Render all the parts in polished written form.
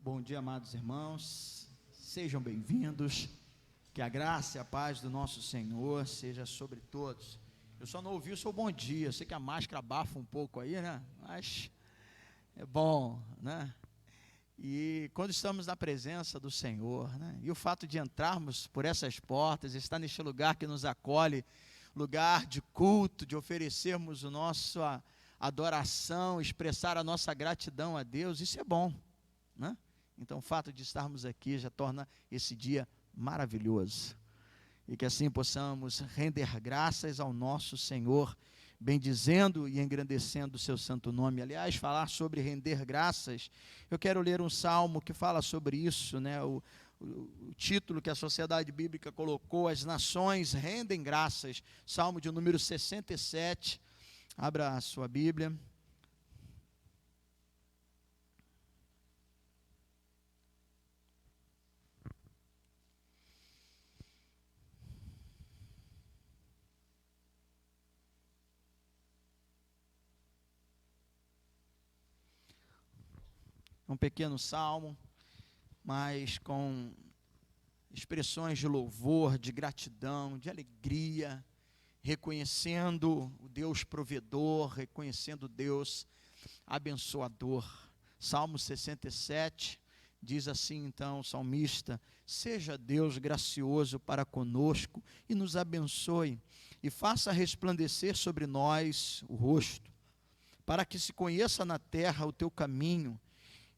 Bom dia, amados irmãos, sejam bem-vindos, que a graça e a paz do nosso Senhor seja sobre todos. Eu só não ouvi o seu bom dia, eu sei que a máscara abafa um pouco aí, né, mas é bom, né, e quando estamos na presença do Senhor, né, e o fato de entrarmos por essas portas, estar neste lugar que nos acolhe, lugar de culto, de oferecermos a nossa adoração, expressar a nossa gratidão a Deus, isso é bom, né? Então, o fato de estarmos aqui já torna esse dia maravilhoso. E que assim possamos render graças ao nosso Senhor, bendizendo e engrandecendo o seu santo nome. Aliás, falar sobre render graças, eu quero ler um salmo que fala sobre isso, né? O título que a Sociedade Bíblica colocou, As Nações Rendem Graças, salmo de número 67. Abra a sua Bíblia. Um pequeno salmo, mas com expressões de louvor, de gratidão, de alegria, reconhecendo o Deus provedor, reconhecendo o Deus abençoador. Salmo 67, diz assim então o salmista: seja Deus gracioso para conosco e nos abençoe, e faça resplandecer sobre nós o rosto, para que se conheça na terra o teu caminho,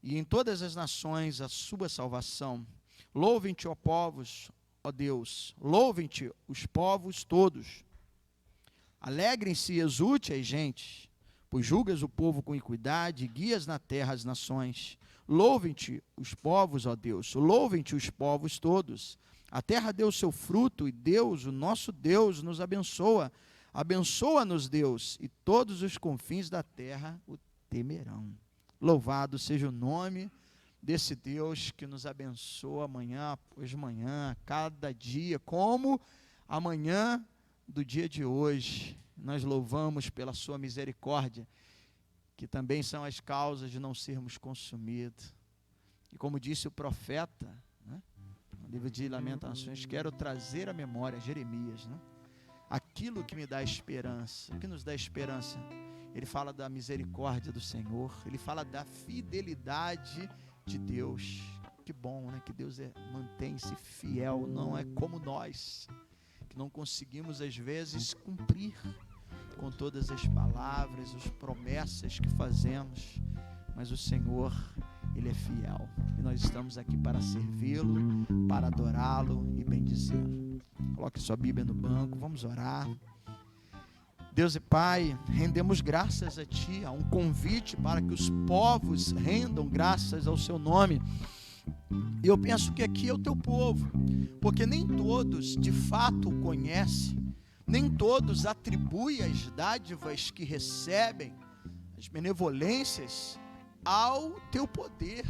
e em todas as nações a sua salvação. Louvem-te, ó povos, ó Deus, louvem-te os povos todos. Alegrem-se e exulte as gentes, pois julgas o povo com equidade e guias na terra as nações. Louvem-te os povos, ó Deus, louvem-te os povos todos. A terra deu seu fruto e Deus, o nosso Deus, nos abençoa. Abençoa-nos, Deus, e todos os confins da terra o temerão. Louvado seja o nome desse Deus que nos abençoa amanhã após manhã, cada dia, como amanhã do dia de hoje. Nós louvamos pela sua misericórdia, que também são as causas de não sermos consumidos. E como disse o profeta, né, no livro de Lamentações, quero trazer à memória, Jeremias, né, aquilo que me dá esperança. O que nos dá esperança? Ele fala da misericórdia do Senhor, ele fala da fidelidade de Deus. Que bom, né? Que Deus mantém-se fiel, não é como nós, que não conseguimos às vezes cumprir com todas as palavras, as promessas que fazemos, mas o Senhor, Ele é fiel, e nós estamos aqui para servi-lo, para adorá-lo e bendizê-lo. Coloque sua Bíblia no banco, vamos orar. Deus e Pai, rendemos graças a Ti, há um convite para que os povos rendam graças ao Seu nome. E eu penso que aqui é o Teu povo, porque nem todos de fato o conhecem, nem todos atribuem as dádivas que recebem, as benevolências, ao Teu poder,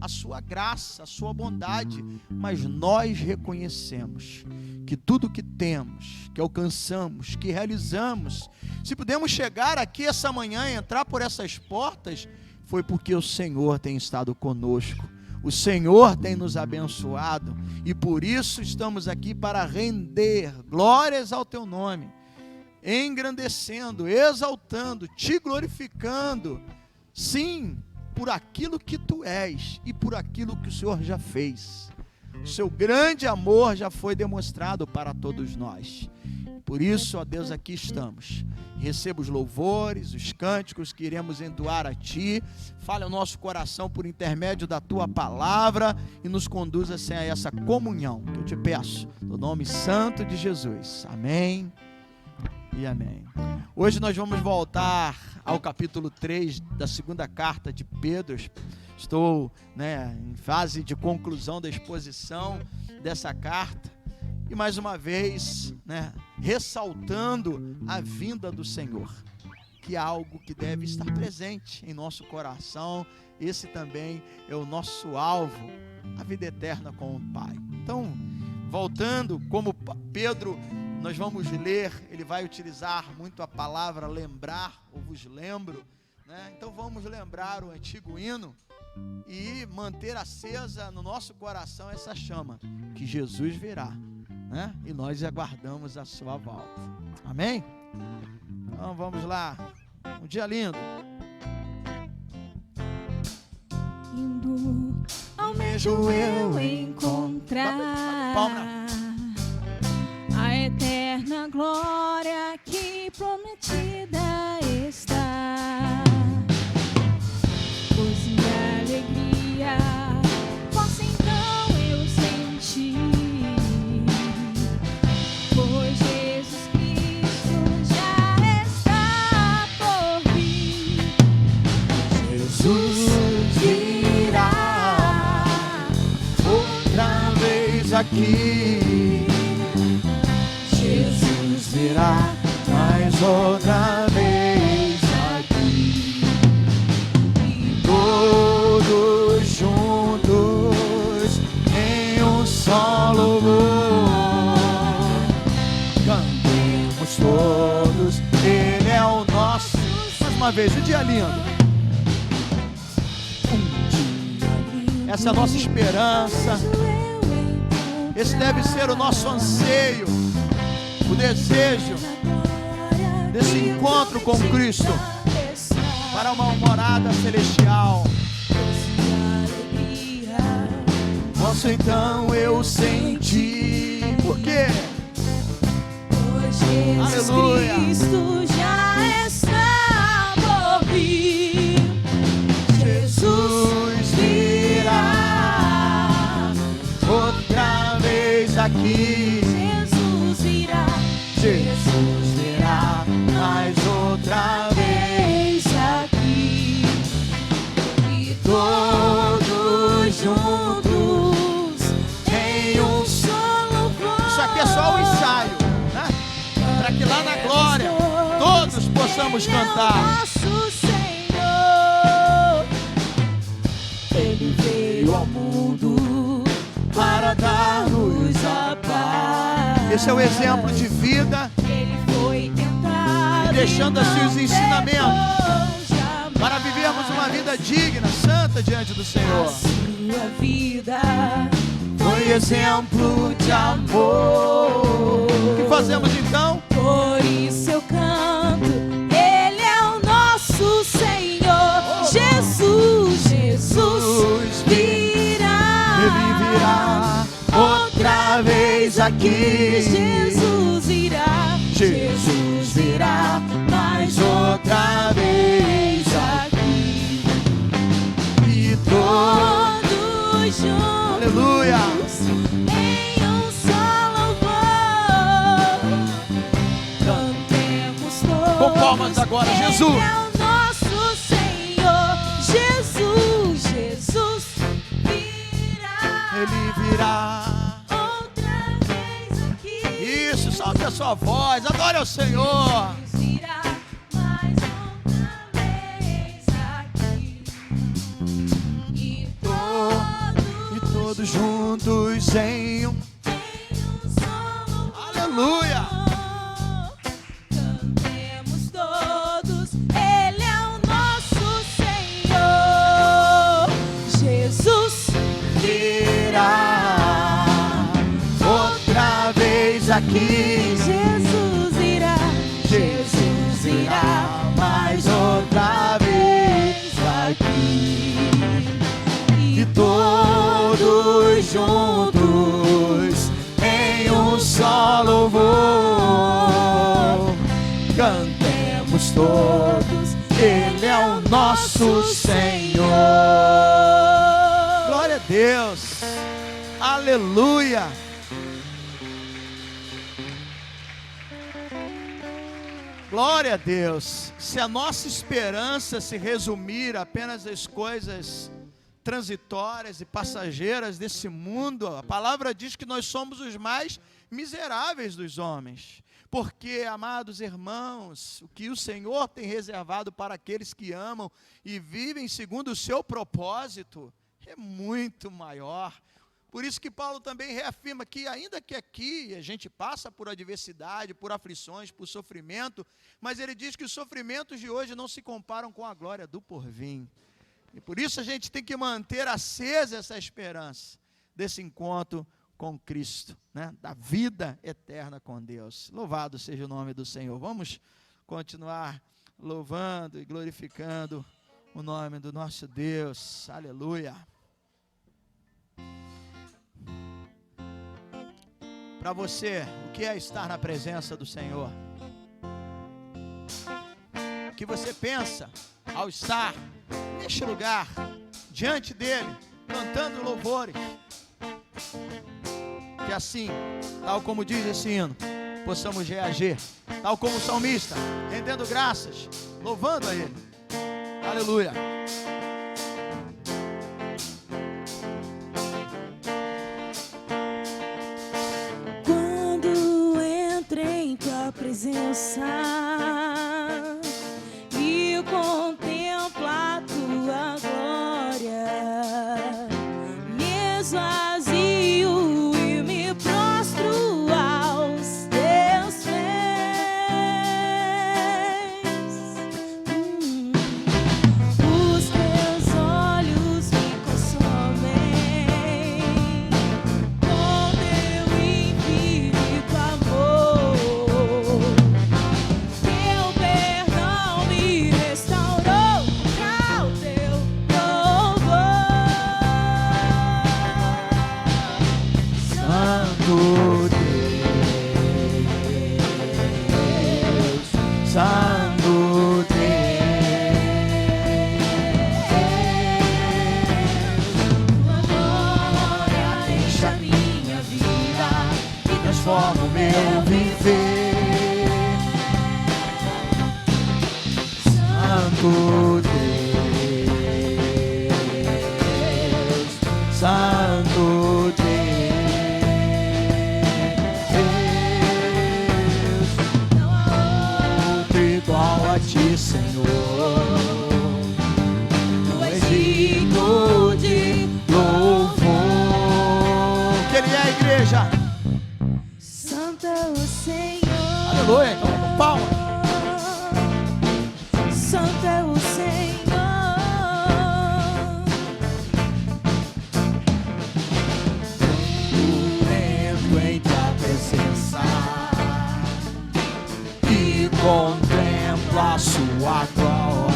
a Sua graça, a Sua bondade, mas nós reconhecemos que tudo que temos, que alcançamos, que realizamos, se pudemos chegar aqui essa manhã e entrar por essas portas, foi porque o Senhor tem estado conosco, o Senhor tem nos abençoado, e por isso estamos aqui para render glórias ao Teu nome, engrandecendo, exaltando, Te glorificando, sim, por aquilo que Tu és e por aquilo que o Senhor já fez. O Seu grande amor já foi demonstrado para todos nós. Por isso, ó Deus, aqui estamos. Receba os louvores, os cânticos que iremos entoar a Ti. Fale ao nosso coração por intermédio da Tua palavra e nos conduza a essa comunhão que eu te peço, no nome santo de Jesus. Amém e amém. Hoje nós vamos voltar ao capítulo 3 da segunda carta de Pedro. Estou, em fase de conclusão da exposição dessa carta. E mais uma vez, ressaltando a vinda do Senhor, que é algo que deve estar presente em nosso coração. Esse também é o nosso alvo, a vida eterna com o Pai. Então, voltando, como Pedro, nós vamos ler, ele vai utilizar muito a palavra lembrar, ou vos lembro, Então vamos lembrar o antigo hino, e manter acesa no nosso coração essa chama, que Jesus virá, né? E nós aguardamos a sua volta. Amém? Então vamos lá. Um dia lindo. Almejo eu encontrar a eterna glória que prometida está. Pois de alegria posso então eu sentir, pois Jesus Cristo já está por vir. Jesus virá outra vez aqui. Jesus virá mais outra vez aqui. E todos juntos em um só louvor cantemos todos, Ele é o nosso. Mais uma vez, um dia lindo. Essa é a nossa esperança. Esse deve ser o nosso anseio, o desejo desse encontro com Cristo para uma morada celestial. Posso então eu sentir. Por quê? Aleluia. Cristo já está por vir. Jesus virá outra vez aqui. Jesus virá. Jesus virá mais outra vez aqui. E todos juntos em um só louvor. Isso aqui é só um ensaio, né? Para que lá na glória todos possamos cantar. Nosso Senhor, Ele veio ao mundo para dar-nos a paz. Esse é o exemplo de vida, Ele foi tentado e deixando assim os ensinamentos jamais. para vivermos uma vida digna, santa diante do Senhor. A sua vida Foi exemplo de amor. O que fazemos então? por isso eu canto, Ele é o nosso Senhor. Jesus, Jesus virá. Ele virá outra vez aqui. Jesus virá. Jesus virá mais outra vez aqui. E Todos juntos aleluia, em um só louvor cantemos todos. com palmas agora, Jesus. Ele é o nosso Senhor. Jesus, Jesus virá. Ele virá. Outra vez aqui. Isso, solte a sua voz, adore ao Senhor. Jesus virá mais outra vez aqui. E Todos juntos em um. Aleluia. Cantemos todos, Ele é o nosso Senhor. Jesus Virá outra vez aqui. Jesus irá. Jesus irá mais outra vez aqui. E todos juntos em um só louvor cantemos todos, Ele é o nosso Senhor. Glória a Deus. Aleluia. Glória a Deus. Se a nossa esperança se resumir apenas às coisas transitórias e passageiras desse mundo, a palavra diz que nós somos os mais miseráveis dos homens. Porque, amados irmãos, o que o Senhor tem reservado para aqueles que amam e vivem segundo o seu propósito é muito maior. Por isso que Paulo também reafirma que, ainda que aqui a gente passa por adversidade, por aflições, por sofrimento, mas ele diz que os sofrimentos de hoje não se comparam com a glória do porvir. E por isso a gente tem que manter acesa essa esperança desse encontro com Cristo, né? Da vida eterna com Deus. Louvado seja o nome do Senhor. Vamos continuar louvando e glorificando o nome do nosso Deus. Aleluia. Para você, o que é estar na presença do Senhor? O que você pensa ao estar neste lugar, diante dele, cantando louvores? Que assim, tal como diz esse hino, possamos reagir, tal como o salmista, rendendo graças, louvando a ele. Aleluia. Quando entrei em tua presença e contemplo a tua glória, me esvazio e me prostro aos teus pés. Os teus olhos me consomem com teu infinito amor. Teu perdão me restaurou para o teu louvor. Santo Deus, Santo Tua glória enche a minha vida e transforma o meu viver. Santo Deus, Santo Deus, não há outro igual a ti, Senhor. Tu és digno de Louvor. Que Ele é a igreja. Santo é o Senhor. Aleluia. Então, com palmas. Santo é o Senhor. Entro em tua presença e contemplo a sua glória.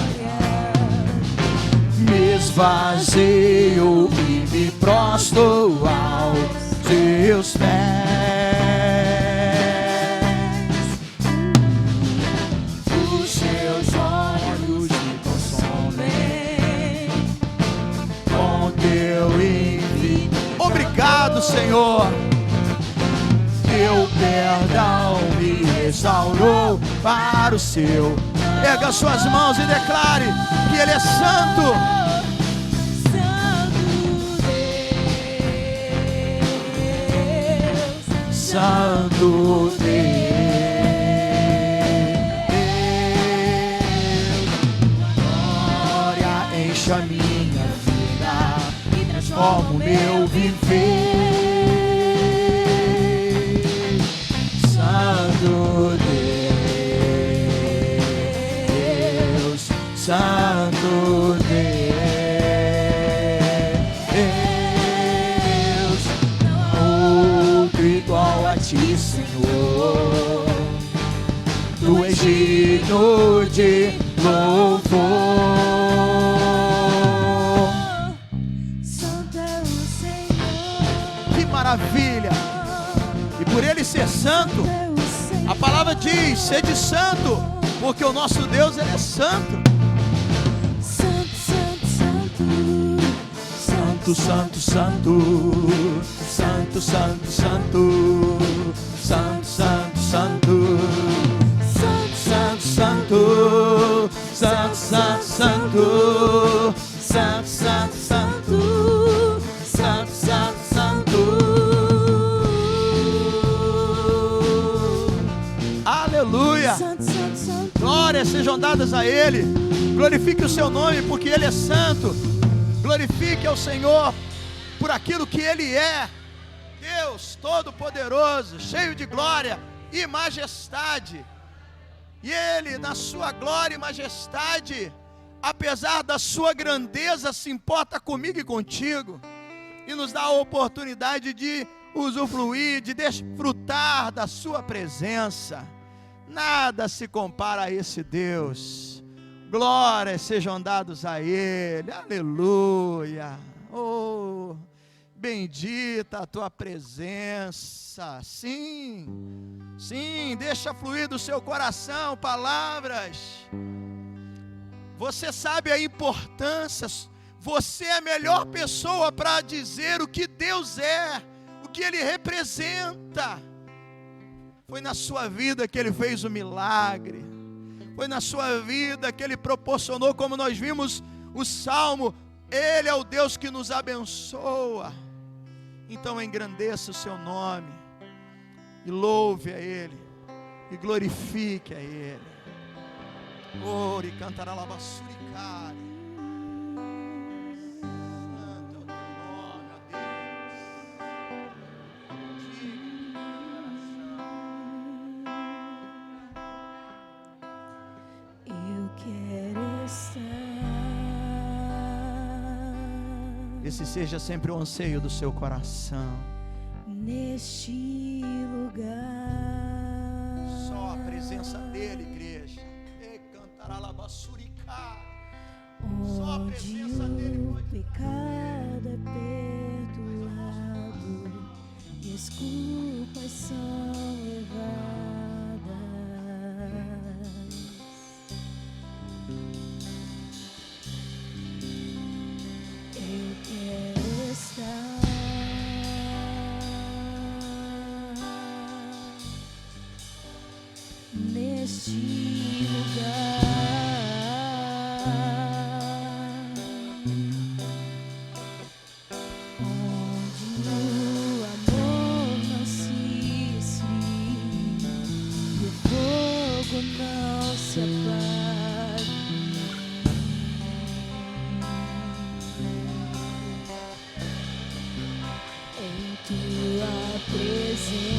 Me esvazio e me prostro aos teus pés. Os seus olhos me consomem com teu infinito. Obrigado, Senhor. Teu perdão me restaurou para o seu. Erga suas mãos e declare que Ele é santo. Santo Deus. Santo Deus, glória enche a minha vida E transforma o meu viver. Santo Deus, Santo Deus, outro igual a ti, Senhor. Tu és digno de louvor. Santo é o Senhor. Que maravilha! E por Ele ser santo, a palavra diz: sede santo, porque o nosso Deus, Ele é santo. Santo, santo, santo. Santo, santo, santo, santo, santo, santo, santo, santo, santo, santo, santo, santo, santo, santo, santo, santo, santo, santo, santo, santo. Aleluia! Santo, santo, santo. Glórias sejam dadas a Ele. Glorifique o seu nome, porque Ele é santo. Glorifique ao Senhor por aquilo que Ele é. Deus Todo-Poderoso, cheio de glória e majestade. E Ele, na sua glória e majestade, apesar da sua grandeza, se importa comigo e contigo, e nos dá a oportunidade de usufruir, de desfrutar da sua presença. Nada se compara a esse Deus. Glórias sejam dados a Ele. Aleluia. Oh, bendita a tua presença. Sim, sim, deixa fluir do seu coração palavras. Você sabe a importância. Você é a melhor pessoa para dizer o que Deus é, o que Ele representa. Foi na sua vida que Ele fez o milagre. Foi na sua vida que Ele proporcionou, como nós vimos o Salmo, Ele é o Deus que nos abençoa. Então engrandeça o seu nome, e louve a Ele, e glorifique a Ele. Ore, cantará la bassuricare. Esse seja sempre o anseio do seu coração. Neste lugar, só a presença dele, igreja. E cantará la bassuricá. Só a presença dele o pecado é perdoado e as culpas são levadas. Eu quero estar neste lugar, onde o amor não se esfria e o fogo não se apague. Em tua presença,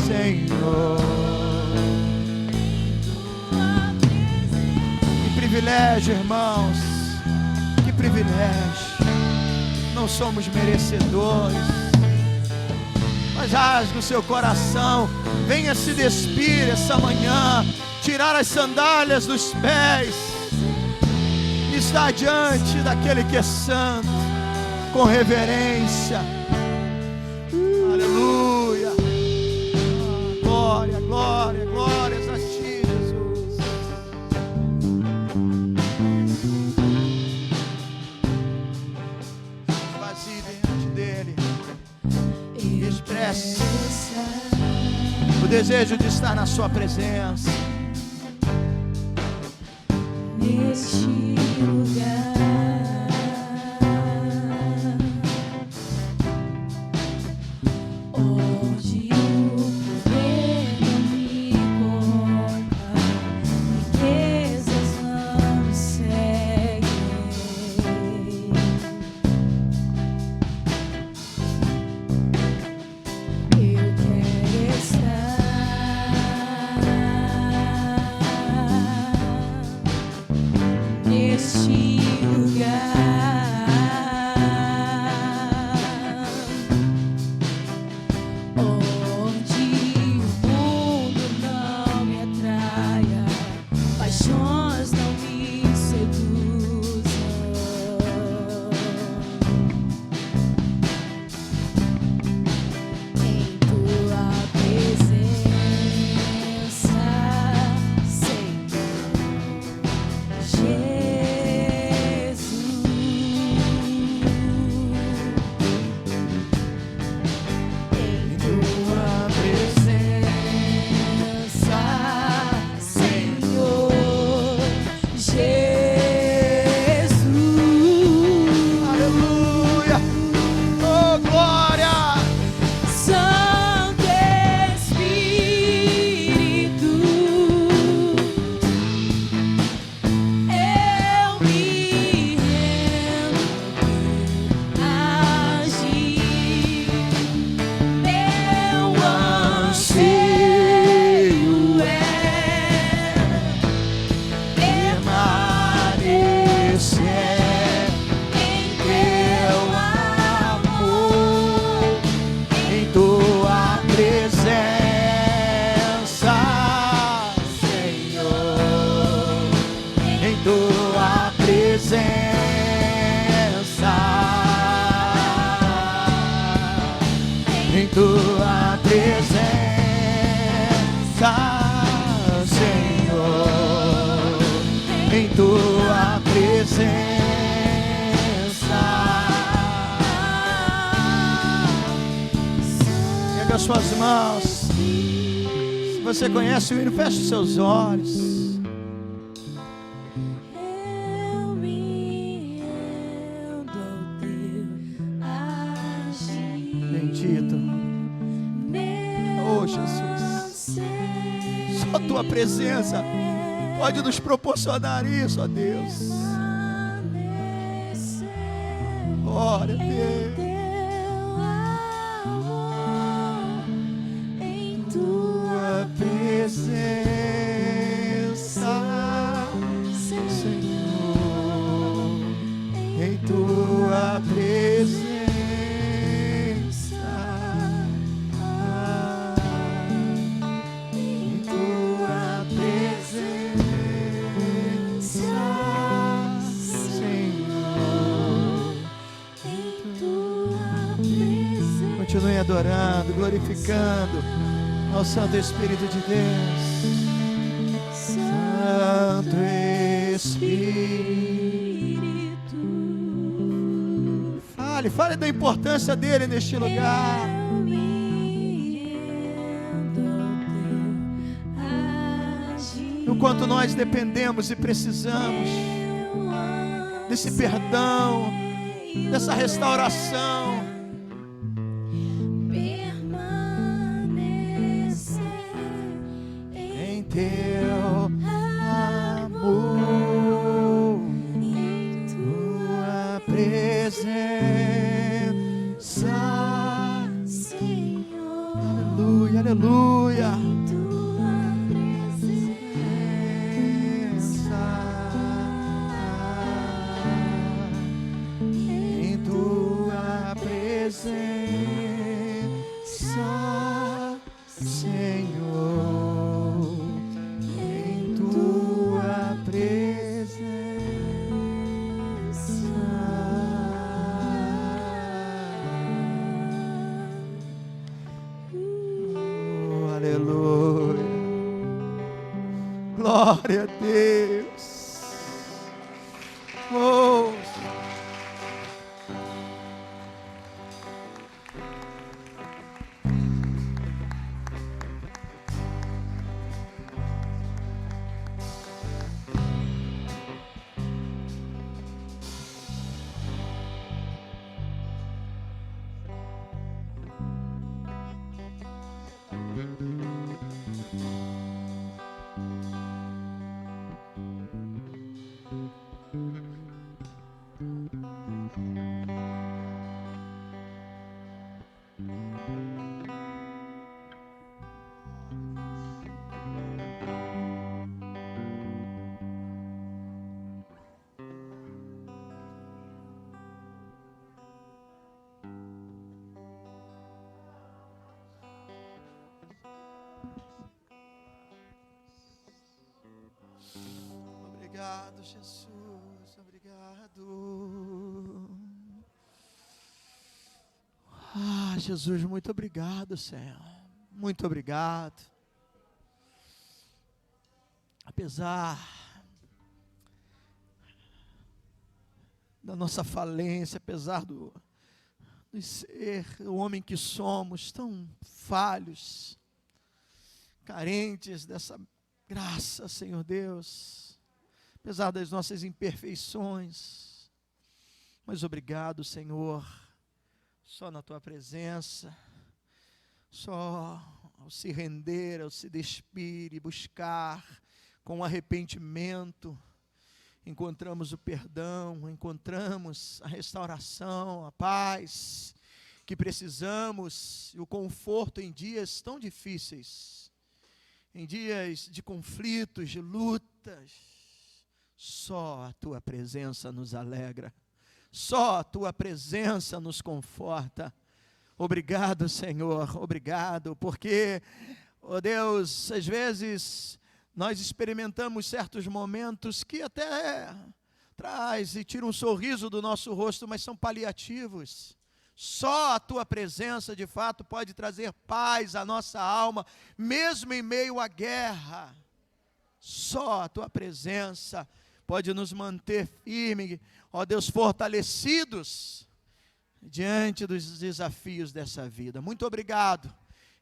Senhor. Que privilégio, irmãos, que privilégio. Não somos merecedores, mas rasga o seu coração, venha se despir essa manhã, tirar as sandálias dos pés, e estar diante daquele que é santo, com reverência. Aleluia. Glória, glória, glórias a ti, Jesus. Esvazie diante dele e expresse o desejo de estar na sua presença. Neste lugar, onde o poder não me compra, riquezas não me seguem. Eu quero estar neste em tua presença, Senhor, em tua presença. Erga as suas mãos. Se você conhece o hino, feche os seus olhos. Bendito. Oh, Jesus. Só tua presença pode nos proporcionar isso, ó Deus. Glória a Deus. Em tua presença, Senhor, em tua presença. Continue adorando, glorificando ao Santo Espírito de Deus. Santo Espírito. Fale da importância dele neste lugar. No quanto nós dependemos e precisamos desse perdão, dessa restauração. Teu amor, tua presença, Senhor. Aleluia, aleluia. Tua presença, em tua presença, Senhor. Aleluia. Glória a Deus. Oh. Obrigado, Jesus, obrigado. Jesus, muito obrigado, Senhor, muito obrigado. Apesar da nossa falência, apesar de ser o homem que somos, tão falhos, carentes dessa graça, Senhor Deus, apesar das nossas imperfeições, mas obrigado, Senhor, só na Tua presença, só ao se render, ao se despir e buscar com arrependimento, encontramos o perdão, encontramos a restauração, a paz que precisamos e o conforto em dias tão difíceis, em dias de conflitos, de lutas. Só a Tua presença nos alegra, só a Tua presença nos conforta. Obrigado, Senhor, obrigado, porque, ó Deus, às vezes nós experimentamos certos momentos que até traz e tira um sorriso do nosso rosto, mas são paliativos. Só a tua presença, de fato, pode trazer paz à nossa alma, mesmo em meio à guerra. Só a tua presença pode nos manter firmes, ó Deus, fortalecidos diante dos desafios dessa vida. Muito obrigado.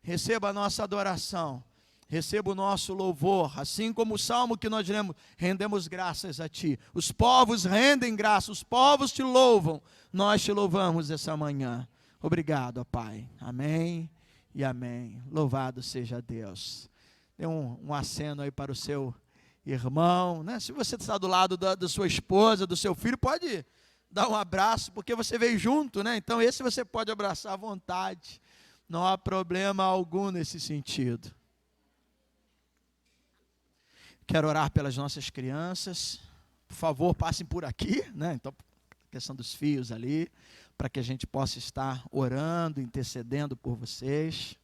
Receba a nossa adoração, receba o nosso louvor, assim como o salmo que nós lemos, rendemos graças a Ti. Os povos rendem graças, os povos Te louvam, nós Te louvamos essa manhã. Obrigado, ó Pai. Amém e amém. Louvado seja Deus. Dê um aceno aí para o seu irmão, né? Se você está do lado da sua esposa, do seu filho, pode dar um abraço, porque você veio junto, né? Então esse você pode abraçar à vontade. Não há problema algum nesse sentido. Quero orar pelas nossas crianças. Por favor, passem por aqui, né? Então, a questão dos fios ali, para que a gente possa estar orando, intercedendo por vocês.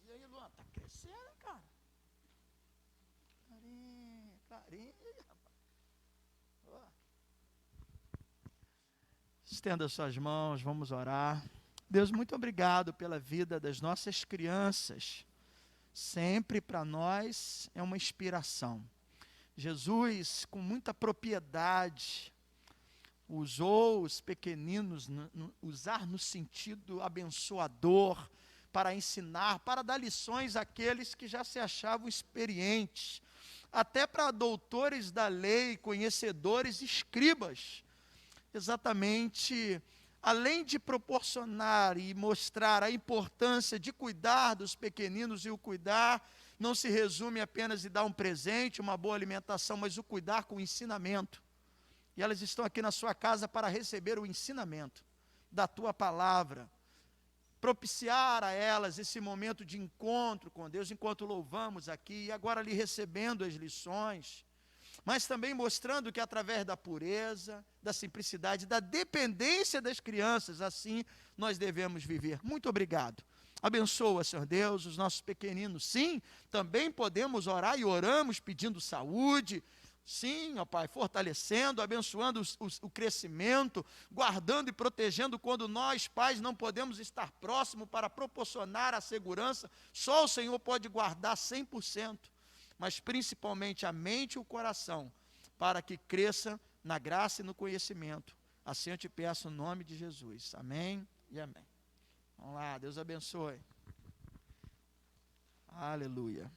E aí, Luan, tá crescendo, cara? Clarinho, rapaz. Ó. Estenda suas mãos, vamos orar. Deus, muito obrigado pela vida das nossas crianças. Sempre para nós é uma inspiração. Jesus, com muita propriedade, usou os pequeninos, usar no sentido abençoador, para ensinar, para dar lições àqueles que já se achavam experientes, até para doutores da lei, conhecedores, escribas. Exatamente, além de proporcionar e mostrar a importância de cuidar dos pequeninos, e o cuidar não se resume apenas em dar um presente, uma boa alimentação, mas o cuidar com o ensinamento. E elas estão aqui na sua casa para receber o ensinamento da tua palavra, propiciar a elas esse momento de encontro com Deus, enquanto louvamos aqui, e agora ali recebendo as lições, mas também mostrando que através da pureza, da simplicidade, da dependência das crianças, assim nós devemos viver. Muito obrigado. Abençoa, Senhor Deus, os nossos pequeninos. Sim, também podemos orar e oramos pedindo saúde. Sim, ó Pai, fortalecendo, abençoando o crescimento, guardando e protegendo quando nós, pais, não podemos estar próximos para proporcionar a segurança. Só o Senhor pode guardar 100%, mas principalmente a mente e o coração, para que cresça na graça e no conhecimento. Assim eu te peço no nome de Jesus. Amém e amém. Vamos lá, Deus abençoe. Aleluia.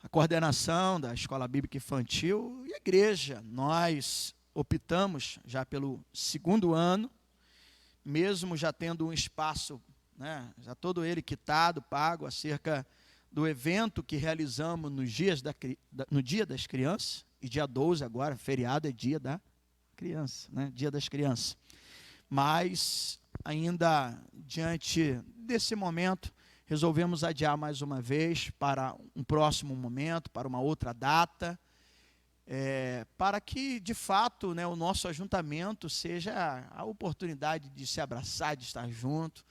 A coordenação da Escola Bíblica Infantil e a igreja, nós optamos já pelo 2º ano, mesmo já tendo um espaço, né, já todo ele quitado, pago, acerca do evento que realizamos no Dia das Crianças, e dia 12 agora, feriado é Dia da Criança, né, Dia das Crianças. Mas, ainda diante desse momento, resolvemos adiar mais uma vez para um próximo momento, para uma outra data, para que, de fato, né, o nosso ajuntamento seja a oportunidade de se abraçar, de estar junto.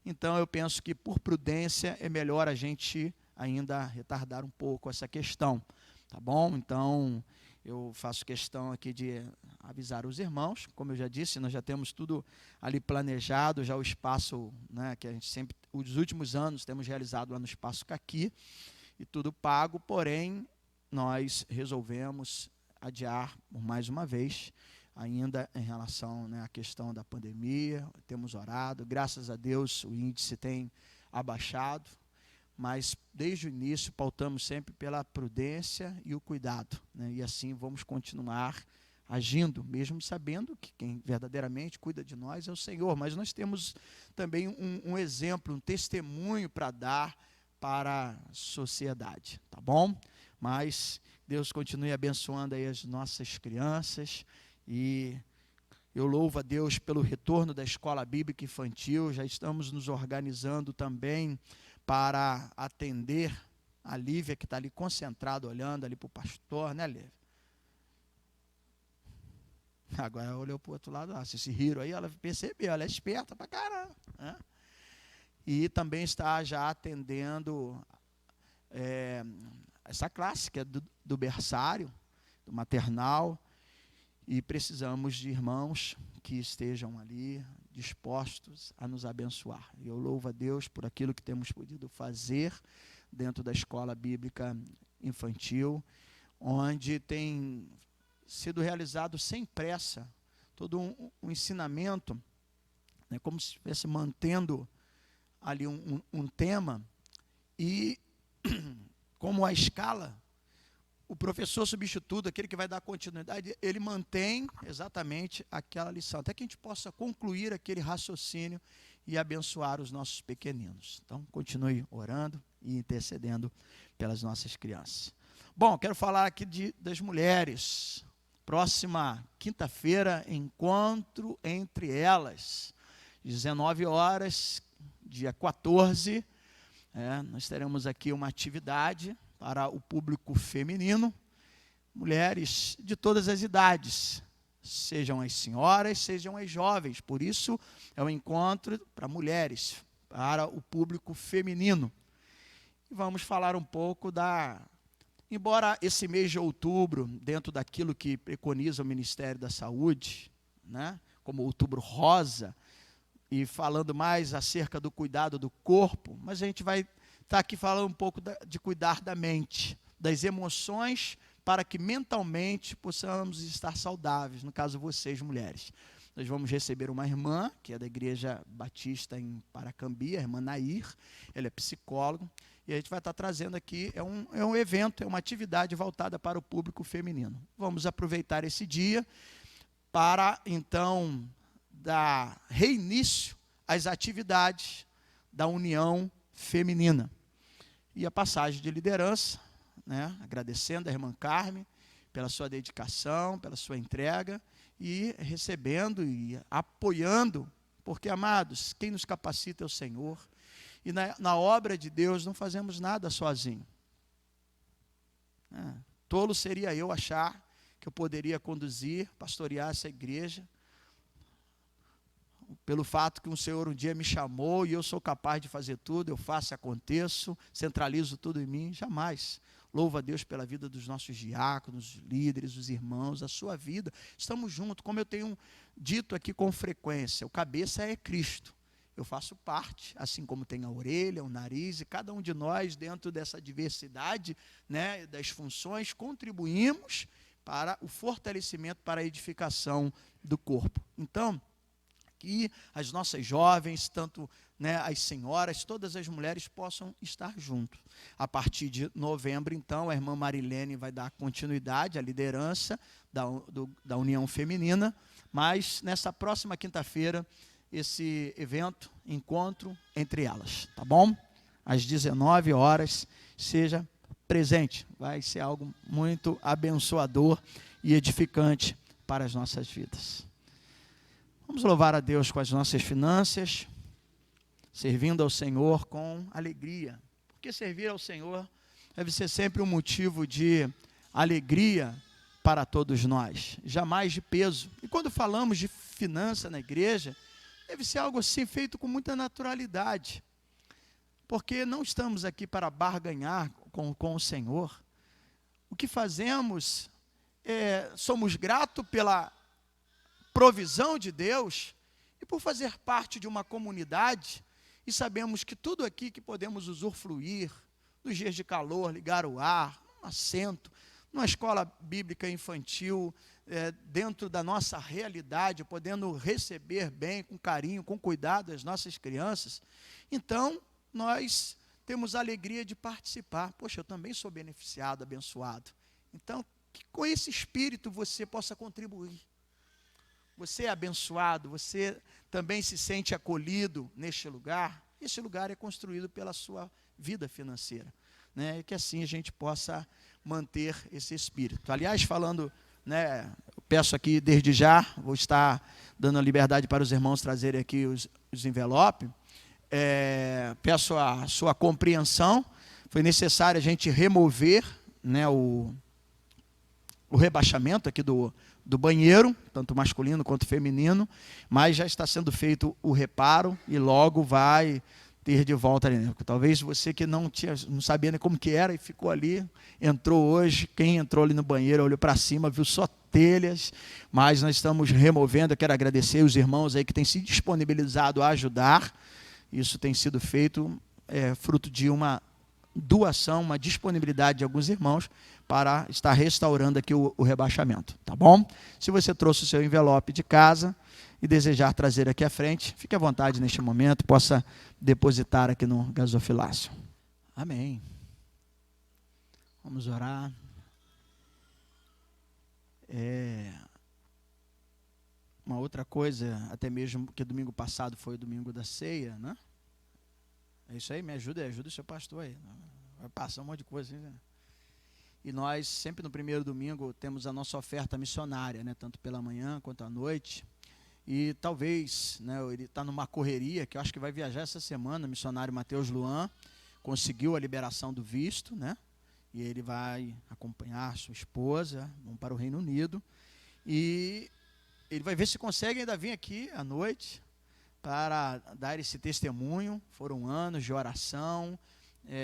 Então, eu penso que, por prudência, é melhor a gente ainda retardar um pouco essa questão, tá bom? Então, eu faço questão aqui de avisar os irmãos, como eu já disse, nós já temos tudo ali planejado, já o espaço, né, que a gente sempre, os últimos anos, temos realizado lá no Espaço Caqui, e tudo pago, porém, nós resolvemos adiar por mais uma vez, ainda em relação, né, à questão da pandemia. Temos orado, graças a Deus o índice tem abaixado, mas desde o início pautamos sempre pela prudência e o cuidado, né, e assim vamos continuar agindo, mesmo sabendo que quem verdadeiramente cuida de nós é o Senhor, mas nós temos também um exemplo, um testemunho para dar para a sociedade, tá bom? Mas Deus continue abençoando aí as nossas crianças, e eu louvo a Deus pelo retorno da Escola Bíblica Infantil. Já estamos nos organizando também para atender a Lívia, que está ali concentrada, olhando ali para o pastor, né, Lívia? Agora ela olhou para o outro lado, esse Hiro aí, ela percebeu, ela é esperta pra caramba, né? E também está já atendendo essa classe que é do berçário, do maternal, e precisamos de irmãos que estejam ali dispostos a nos abençoar. Eu louvo a Deus por aquilo que temos podido fazer dentro da escola bíblica infantil, onde tem sido realizado sem pressa todo um ensinamento, né, como se estivesse mantendo ali um tema, e como a escala, o professor substituto, aquele que vai dar continuidade, ele mantém exatamente aquela lição, até que a gente possa concluir aquele raciocínio e abençoar os nossos pequeninos. Então, continue orando e intercedendo pelas nossas crianças. Bom, quero falar aqui das mulheres. Próxima quinta-feira, encontro entre elas, 19 horas, dia 14, nós teremos aqui uma atividade para o público feminino, mulheres de todas as idades, sejam as senhoras, sejam as jovens, por isso é um encontro para mulheres, para o público feminino. E vamos falar um pouco embora esse mês de outubro, dentro daquilo que preconiza o Ministério da Saúde, né, como outubro rosa, e falando mais acerca do cuidado do corpo, mas a gente vai estar aqui falando um pouco de cuidar da mente, das emoções, para que mentalmente possamos estar saudáveis, no caso vocês, mulheres. Nós vamos receber uma irmã, que é da Igreja Batista em Paracambi, a irmã Nair, ela é psicóloga, e a gente vai estar trazendo aqui, é um evento, é uma atividade voltada para o público feminino. Vamos aproveitar esse dia para, então, dar reinício às atividades da União Feminina. E a passagem de liderança, né, agradecendo a irmã Carmen pela sua dedicação, pela sua entrega, e recebendo e apoiando, porque, amados, quem nos capacita é o Senhor, e na obra de Deus não fazemos nada sozinho. Tolo seria eu achar que eu poderia conduzir, pastorear essa igreja, pelo fato que o Senhor um dia me chamou e eu sou capaz de fazer tudo, eu faço, aconteço, centralizo tudo em mim, jamais. Louvo a Deus pela vida dos nossos diáconos, líderes, os irmãos, a sua vida. Estamos juntos, como eu tenho dito aqui com frequência, o cabeça é Cristo. Eu faço parte, assim como tem a orelha, o nariz, e cada um de nós, dentro dessa diversidade, né, das funções, contribuímos para o fortalecimento, para a edificação do corpo. Então, que as nossas jovens, tanto, né, as senhoras, todas as mulheres possam estar juntos. A partir de novembro, então, a irmã Marilene vai dar continuidade à liderança da União Feminina, mas nessa próxima quinta-feira, esse evento, encontro entre elas, tá bom? Às 19 horas, seja presente. Vai ser algo muito abençoador e edificante para as nossas vidas. Vamos louvar a Deus com as nossas finanças, servindo ao Senhor com alegria. Porque servir ao Senhor deve ser sempre um motivo de alegria para todos nós, jamais de peso. E quando falamos de finança na igreja, deve ser algo assim feito com muita naturalidade. Porque não estamos aqui para barganhar com o Senhor. O que fazemos somos gratos pela provisão de Deus e por fazer parte de uma comunidade, e sabemos que tudo aqui que podemos usufruir, nos dias de calor, ligar o ar, um assento, numa escola bíblica infantil, dentro da nossa realidade, podendo receber bem, com carinho, com cuidado as nossas crianças, então nós temos a alegria de participar. Poxa, eu também sou beneficiado, abençoado. Então, que com esse espírito você possa contribuir. Você é abençoado, você também se sente acolhido neste lugar. Esse lugar é construído pela sua vida financeira, né? E que assim a gente possa manter esse espírito. Aliás, falando, né, eu peço aqui desde já, vou estar dando a liberdade para os irmãos trazerem aqui os envelopes. Peço a sua compreensão. Foi necessário a gente remover, né, o rebaixamento aqui do do banheiro, tanto masculino quanto feminino, mas já está sendo feito o reparo e logo vai ter de volta ali, né? Porque talvez você que não sabia nem como que era e ficou ali, entrou hoje, quem entrou ali no banheiro, olhou para cima, viu só telhas, mas nós estamos removendo. Eu quero agradecer os irmãos aí que têm se disponibilizado a ajudar. Isso tem sido feito fruto de uma doação, uma disponibilidade de alguns irmãos para estar restaurando aqui o rebaixamento, tá bom? Se você trouxe o seu envelope de casa e desejar trazer aqui à frente, fique à vontade neste momento, possa depositar aqui no gasofilácio. Amém. Vamos orar. Uma outra coisa, até mesmo que domingo passado foi o domingo da ceia, né? É isso aí, me ajuda o seu pastor aí. Vai passar um monte de coisa. Né? E nós, sempre no primeiro domingo, temos a nossa oferta missionária, né? Tanto pela manhã quanto à noite. E talvez, né, ele está numa correria, que eu acho que vai viajar essa semana, o missionário Mateus Luan, conseguiu a liberação do visto, né? E ele vai acompanhar sua esposa, vão para o Reino Unido. E ele vai ver se consegue ainda vir aqui à noite, para dar esse testemunho. Foram anos de oração,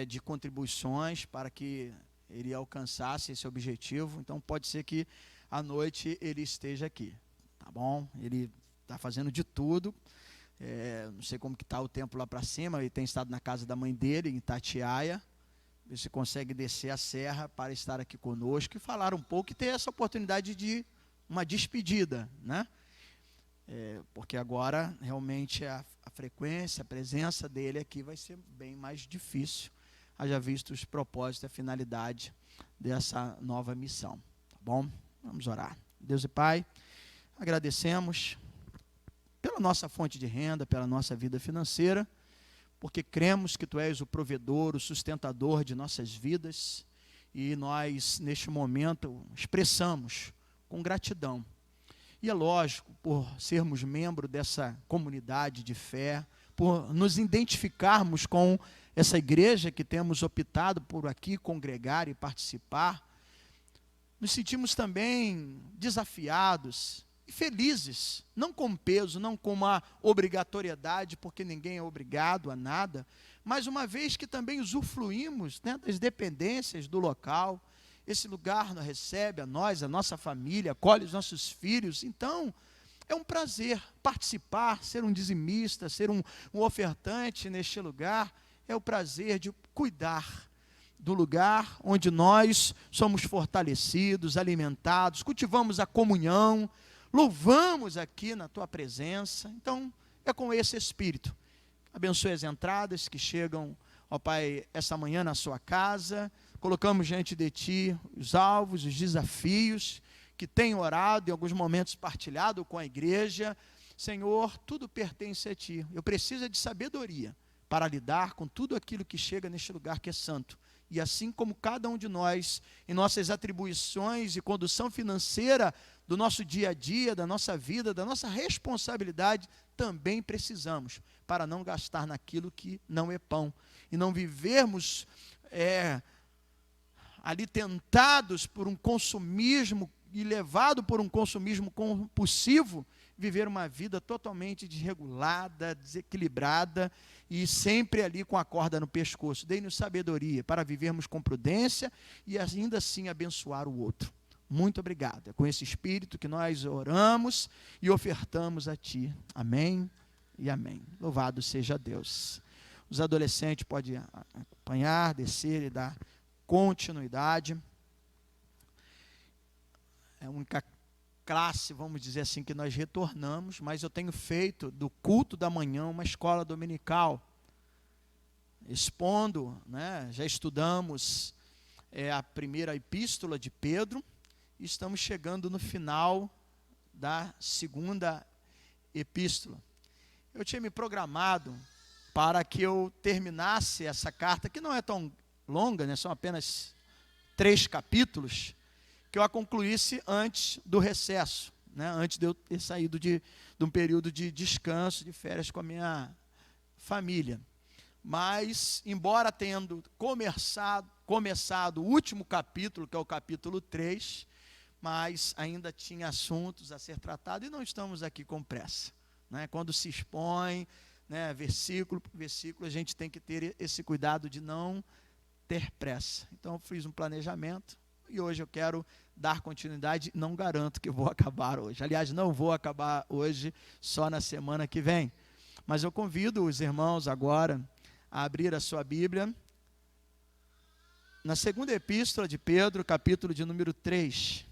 de contribuições para que ele alcançasse esse objetivo. Então pode ser que à noite ele esteja aqui, tá bom? Ele está fazendo de tudo, não sei como que está o tempo lá para cima. Ele tem estado na casa da mãe dele, em Itatiaia, ver se consegue descer a serra para estar aqui conosco e falar um pouco e ter essa oportunidade de uma despedida, né? Porque agora realmente a frequência, a presença dele aqui vai ser bem mais difícil, haja visto os propósitos e a finalidade dessa nova missão, tá bom? Vamos orar. Deus e Pai, agradecemos pela nossa fonte de renda, pela nossa vida financeira, porque cremos que Tu és o provedor, o sustentador de nossas vidas, e nós neste momento expressamos com gratidão. E é lógico, por sermos membro dessa comunidade de fé, por nos identificarmos com essa igreja que temos optado por aqui congregar e participar, nos sentimos também desafiados e felizes, não com peso, não com uma obrigatoriedade, porque ninguém é obrigado a nada, mas uma vez que também usufruímos, né, das dependências do local. Esse lugar nos recebe a nós, a nossa família, acolhe os nossos filhos. Então, é um prazer participar, ser um dizimista, ser um ofertante neste lugar. É o prazer de cuidar do lugar onde nós somos fortalecidos, alimentados, cultivamos a comunhão, louvamos aqui na Tua presença. Então, é com esse espírito. Abençoe as entradas que chegam, ó Pai, esta manhã na sua casa. Colocamos diante de Ti os alvos, os desafios, que tem orado, em alguns momentos partilhado com a igreja. Senhor, tudo pertence a Ti. Eu preciso de sabedoria para lidar com tudo aquilo que chega neste lugar que é santo. E assim como cada um de nós, em nossas atribuições e condução financeira do nosso dia a dia, da nossa vida, da nossa responsabilidade, também precisamos, para não gastar naquilo que não é pão. E não vivermos ali tentados por um consumismo e levado por um consumismo compulsivo, viver uma vida totalmente desregulada, desequilibrada e sempre ali com a corda no pescoço. Dê-nos sabedoria para vivermos com prudência e ainda assim abençoar o outro. Muito obrigado. É com esse espírito que nós oramos e ofertamos a Ti. Amém e amém. Louvado seja Deus. Os adolescentes podem acompanhar, descer e dar continuidade. É a única classe, vamos dizer assim, que nós retornamos, mas eu tenho feito do culto da manhã uma escola dominical, expondo, né, já estudamos a primeira epístola de Pedro, e estamos chegando no final da segunda epístola. Eu tinha me programado para que eu terminasse essa carta, que não é tão longa, né, são apenas 3 capítulos, que eu a concluísse antes do recesso, né, antes de eu ter saído de um período de descanso, de férias com a minha família. Mas, embora tendo começado o último capítulo, que é o capítulo 3, mas ainda tinha assuntos a ser tratados e não estamos aqui com pressa, né? Quando se expõe, né, versículo por versículo, a gente tem que ter esse cuidado de não ter pressa. Então eu fiz um planejamento e hoje eu quero dar continuidade. Não garanto que vou acabar hoje. Aliás, não vou acabar hoje, só na semana que vem. Mas eu convido os irmãos agora a abrir a sua Bíblia na segunda epístola de Pedro, capítulo de número 3.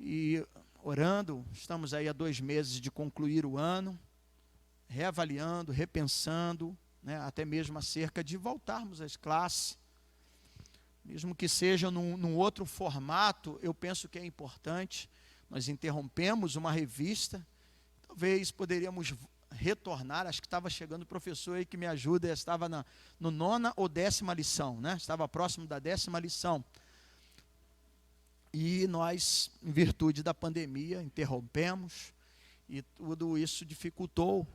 E orando, estamos aí há 2 meses de concluir o ano, reavaliando, repensando, né, até mesmo acerca de voltarmos às classes, mesmo que seja num outro formato. Eu penso que é importante. Nós interrompemos uma revista, talvez poderíamos retornar. Acho que estava chegando o professor aí que me ajuda, estava no 9ª ou 10ª lição, né? Estava próximo da 10ª lição. E nós, em virtude da pandemia, interrompemos, e tudo isso dificultou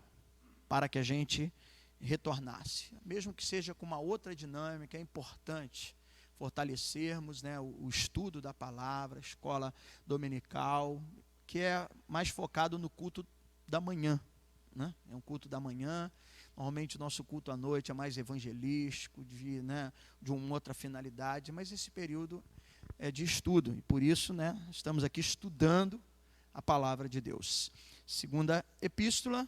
para que a gente retornasse. Mesmo que seja com uma outra dinâmica, é importante fortalecermos, né, o estudo da palavra, a escola dominical, que é mais focado no culto da manhã, né? É um culto da manhã. Normalmente o nosso culto à noite é mais evangelístico, de uma outra finalidade, mas esse período é de estudo, e por isso, né, estamos aqui estudando a palavra de Deus. Segunda epístola,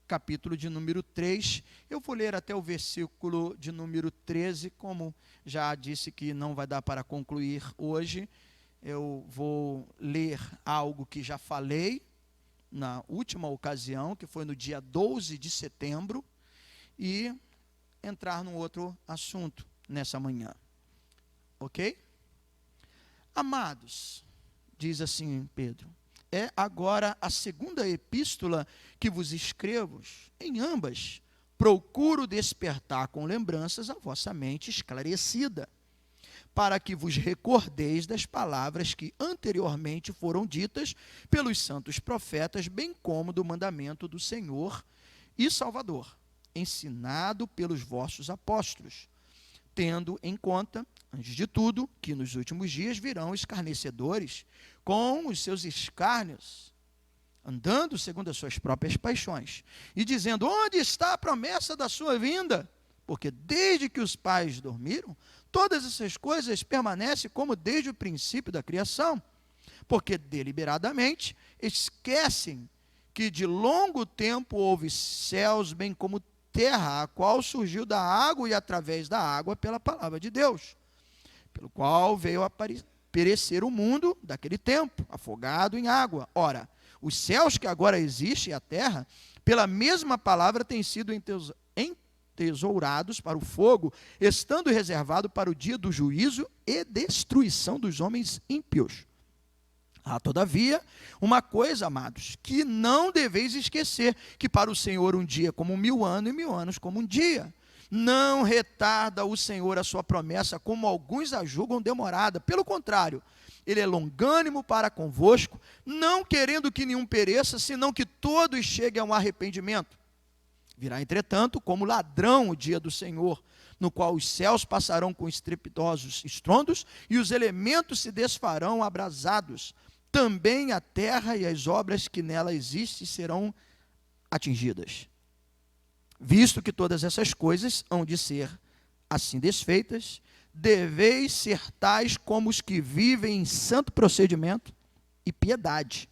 capítulo de número 3, eu vou ler até o versículo de número 13, como já disse que não vai dar para concluir hoje, eu vou ler algo que já falei na última ocasião, que foi no dia 12 de setembro, e entrar num outro assunto nessa manhã. Ok? Amados, diz assim Pedro, é agora a segunda epístola que vos escrevo. Em ambas, procuro despertar com lembranças a vossa mente esclarecida, para que vos recordeis das palavras que anteriormente foram ditas pelos santos profetas, bem como do mandamento do Senhor e Salvador, ensinado pelos vossos apóstolos, tendo em conta, antes de tudo, que nos últimos dias virão escarnecedores com os seus escárnios, andando segundo as suas próprias paixões, e dizendo: onde está a promessa da sua vinda? Porque desde que os pais dormiram, todas essas coisas permanecem como desde o princípio da criação, porque deliberadamente esquecem que de longo tempo houve céus, bem como terra, a qual surgiu da água e através da água pela palavra de Deus, pelo qual veio a perecer o mundo daquele tempo, afogado em água. Ora, os céus que agora existem e a terra, pela mesma palavra, têm sido entesourados para o fogo, estando reservado para o dia do juízo e destruição dos homens ímpios. Há, todavia, uma coisa, amados, que não deveis esquecer, que para o Senhor um dia é como 1000 anos, e 1000 anos como um dia. Não retarda o Senhor a sua promessa, como alguns a julgam demorada. Pelo contrário, Ele é longânimo para convosco, não querendo que nenhum pereça, senão que todos cheguem a um arrependimento. Virá, entretanto, como ladrão o dia do Senhor, no qual os céus passarão com estrepitosos estrondos, e os elementos se desfarão abrasados. Também a terra e as obras que nela existem serão atingidas. Visto que todas essas coisas hão de ser assim desfeitas, deveis ser tais como os que vivem em santo procedimento e piedade,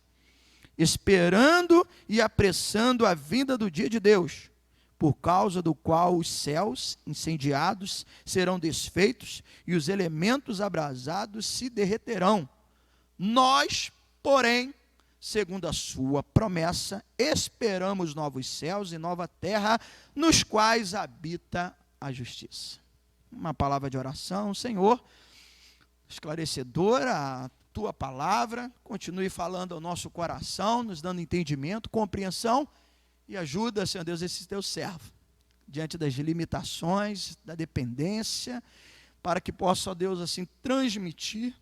esperando e apressando a vinda do dia de Deus, por causa do qual os céus incendiados serão desfeitos e os elementos abrasados se derreterão. Nós, porém, segundo a sua promessa, esperamos novos céus e nova terra, nos quais habita a justiça. Uma palavra de oração. Senhor, esclarecedora a tua palavra, continue falando ao nosso coração, nos dando entendimento, compreensão, e ajuda, Senhor Deus, esse teu servo, diante das limitações, da dependência, para que possa, ó Deus, assim, transmitir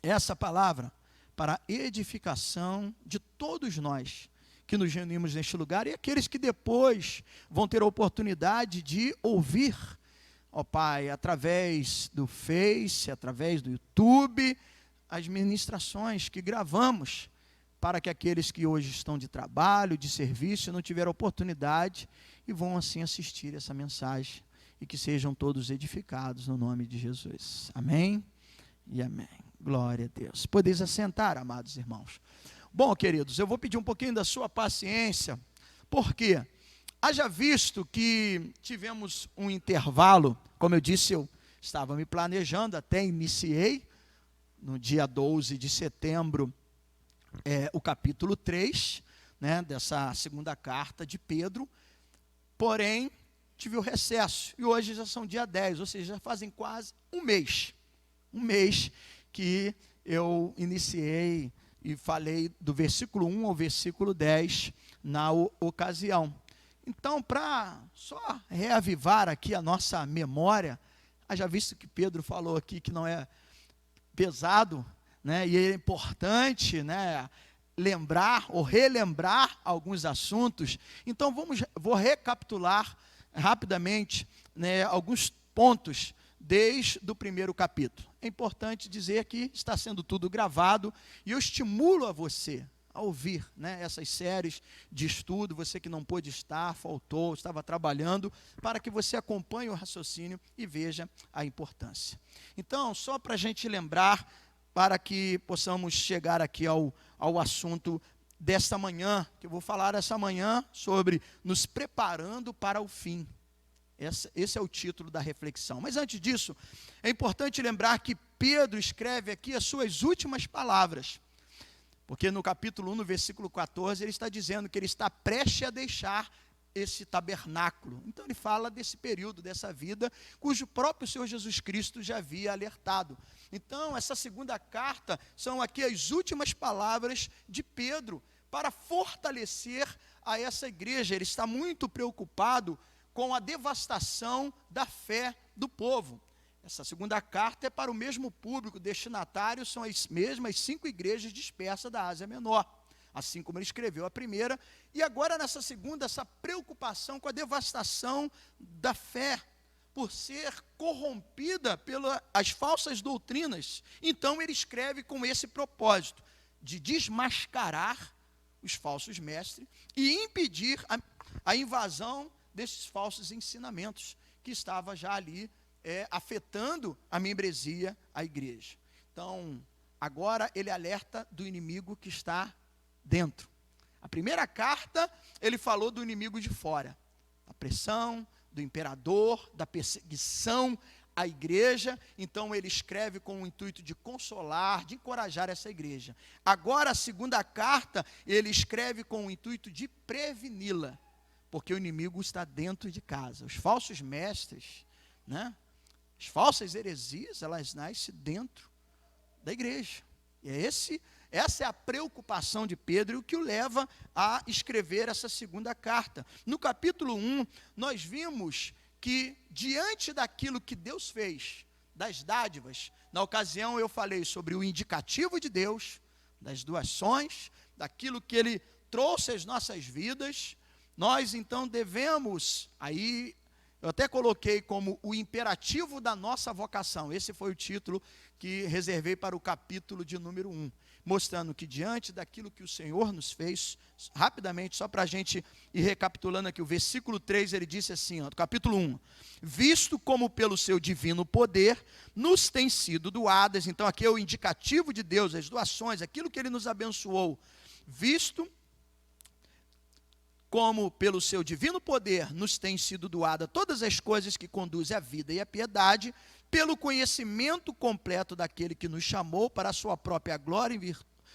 essa palavra para a edificação de todos nós que nos reunimos neste lugar, e aqueles que depois vão ter a oportunidade de ouvir ó Pai, através do Face, através do YouTube, as ministrações que gravamos, para que aqueles que hoje estão de trabalho, de serviço, não tiveram oportunidade e vão assim assistir essa mensagem e que sejam todos edificados no nome de Jesus. Amém e amém. Glória a Deus. Podeis assentar, amados irmãos. Bom, queridos, eu vou pedir um pouquinho da sua paciência, porque haja visto que tivemos um intervalo, como eu disse, eu estava me planejando, até iniciei no dia 12 de setembro, o capítulo 3, né, dessa segunda carta de Pedro, porém, tive o recesso, e hoje já são dia 10, ou seja, já fazem quase um mês que eu iniciei e falei do versículo 1 ao versículo 10 na ocasião. Então, para só reavivar aqui a nossa memória, haja visto que Pedro falou aqui que não é pesado, né, e é importante, né, lembrar ou relembrar alguns assuntos. Então vou recapitular rapidamente, né, alguns pontos desde o primeiro capítulo. É importante dizer que está sendo tudo gravado e eu estimulo a você a ouvir, né, essas séries de estudo, você que não pôde estar, faltou, estava trabalhando, para que você acompanhe o raciocínio e veja a importância. Então, só para a gente lembrar, para que possamos chegar aqui ao assunto desta manhã, que eu vou falar essa manhã sobre nos preparando para o fim. Esse é o título da reflexão. Mas antes disso, é importante lembrar que Pedro escreve aqui as suas últimas palavras, porque no capítulo 1, no versículo 14, ele está dizendo que ele está prestes a deixar esse tabernáculo. Então ele fala desse período, dessa vida, cujo próprio Senhor Jesus Cristo já havia alertado. Então, essa segunda carta são aqui as últimas palavras de Pedro para fortalecer a essa igreja. Ele está muito preocupado com a devastação da fé do povo. Essa segunda carta é para o mesmo público, destinatário são as mesmas 5 igrejas dispersas da Ásia Menor, assim como ele escreveu a primeira, e agora nessa segunda, essa preocupação com a devastação da fé, por ser corrompida pelas falsas doutrinas. Então ele escreve com esse propósito, de desmascarar os falsos mestres e impedir a invasão desses falsos ensinamentos, que estava já ali afetando a membresia, a igreja. Então, agora ele alerta do inimigo que está dentro. A primeira carta, ele falou do inimigo de fora, a pressão do imperador, da perseguição à igreja. Então ele escreve com o intuito de consolar, de encorajar essa igreja. Agora a segunda carta, ele escreve com o intuito de preveni-la, porque o inimigo está dentro de casa. Os falsos mestres, né, as falsas heresias, elas nascem dentro da igreja. E essa é a preocupação de Pedro, e o que o leva a escrever essa segunda carta. No capítulo 1, nós vimos que, diante daquilo que Deus fez, das dádivas, na ocasião eu falei sobre o indicativo de Deus, das doações, daquilo que Ele trouxe às nossas vidas, nós então devemos, aí eu até coloquei como o imperativo da nossa vocação, esse foi o título que reservei para o capítulo de número 1, mostrando que diante daquilo que o Senhor nos fez, rapidamente, só para a gente ir recapitulando aqui, o versículo 3, ele disse assim, do capítulo 1, visto como pelo seu divino poder, nos tem sido doadas, então aqui é o indicativo de Deus, as doações, aquilo que Ele nos abençoou, visto como pelo seu divino poder nos tem sido doada todas as coisas que conduzem à vida e à piedade, pelo conhecimento completo daquele que nos chamou para a sua própria glória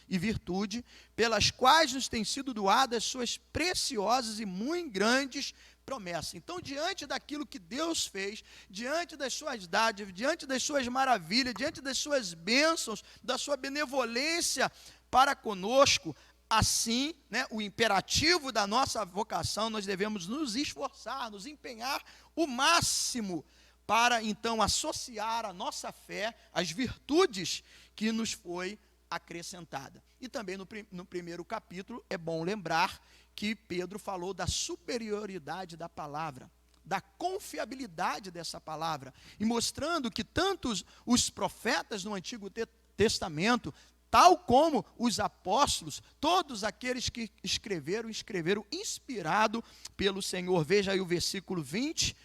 e virtude, pelas quais nos têm sido doadas suas preciosas e muito grandes promessas. Então, diante daquilo que Deus fez, diante das suas dádivas, diante das suas maravilhas, diante das suas bênçãos, da sua benevolência para conosco, assim, né, o imperativo da nossa vocação, nós devemos nos esforçar, nos empenhar o máximo para, então, associar a nossa fé às virtudes que nos foi acrescentada. E também no primeiro capítulo, é bom lembrar que Pedro falou da superioridade da palavra, da confiabilidade dessa palavra, e mostrando que tanto os profetas no Antigo Testamento, tal como os apóstolos, todos aqueles que escreveram inspirado pelo Senhor. Veja aí o versículo 20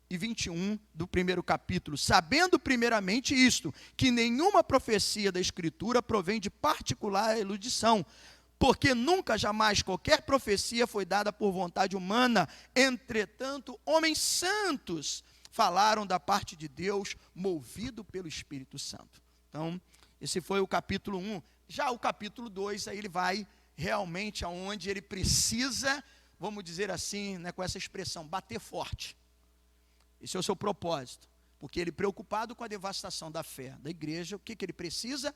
e 21 do primeiro capítulo. Sabendo primeiramente isto, que nenhuma profecia da Escritura provém de particular erudição, porque nunca, jamais, qualquer profecia foi dada por vontade humana. Entretanto, homens santos falaram da parte de Deus, movido pelo Espírito Santo. Então, esse foi o capítulo 1. Já o capítulo 2, aí ele vai realmente aonde ele precisa, vamos dizer assim, né, com essa expressão, bater forte. Esse é o seu propósito. Porque ele, preocupado com a devastação da fé da igreja, o que ele precisa?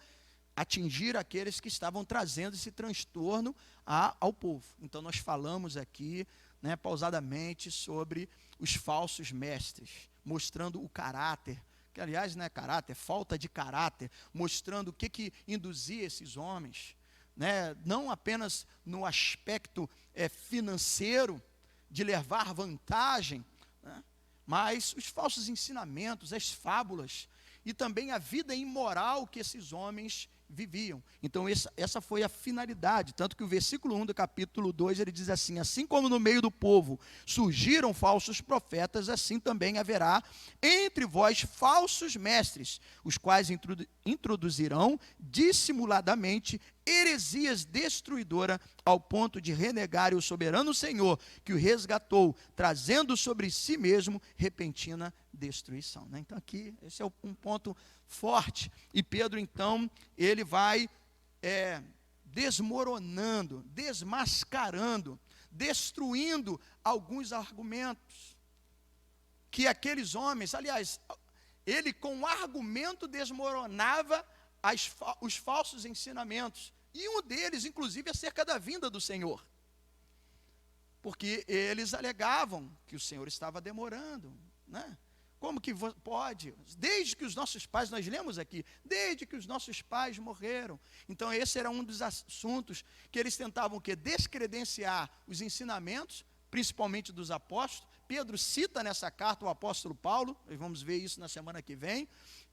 Atingir aqueles que estavam trazendo esse transtorno ao povo. Então nós falamos aqui, né, pausadamente, sobre os falsos mestres, mostrando o caráter, que aliás não é caráter, é falta de caráter, mostrando o que induzia esses homens, né, não apenas no aspecto financeiro, de levar vantagem, né, mas os falsos ensinamentos, as fábulas, e também a vida imoral que esses homens viviam. Então essa foi a finalidade, tanto que o versículo 1 do capítulo 2, ele diz assim: assim como no meio do povo surgiram falsos profetas, assim também haverá entre vós falsos mestres, os quais introduzirão dissimuladamente heresias destruidoras, ao ponto de renegarem o soberano Senhor, que o resgatou, trazendo sobre si mesmo repentina destruição. Né? Então aqui, esse é um ponto forte, e Pedro então, ele vai desmoronando, desmascarando, destruindo alguns argumentos, que aqueles homens, aliás, ele com argumento desmoronava os falsos ensinamentos, e um deles, inclusive, acerca da vinda do Senhor, porque eles alegavam que o Senhor estava demorando, né? Como que pode? Desde que os nossos pais, nós lemos aqui, desde que os nossos pais morreram. Então esse era um dos assuntos que eles tentavam o quê? Descredenciar os ensinamentos, principalmente dos apóstolos. Pedro cita nessa carta o apóstolo Paulo, nós vamos ver isso na semana que vem,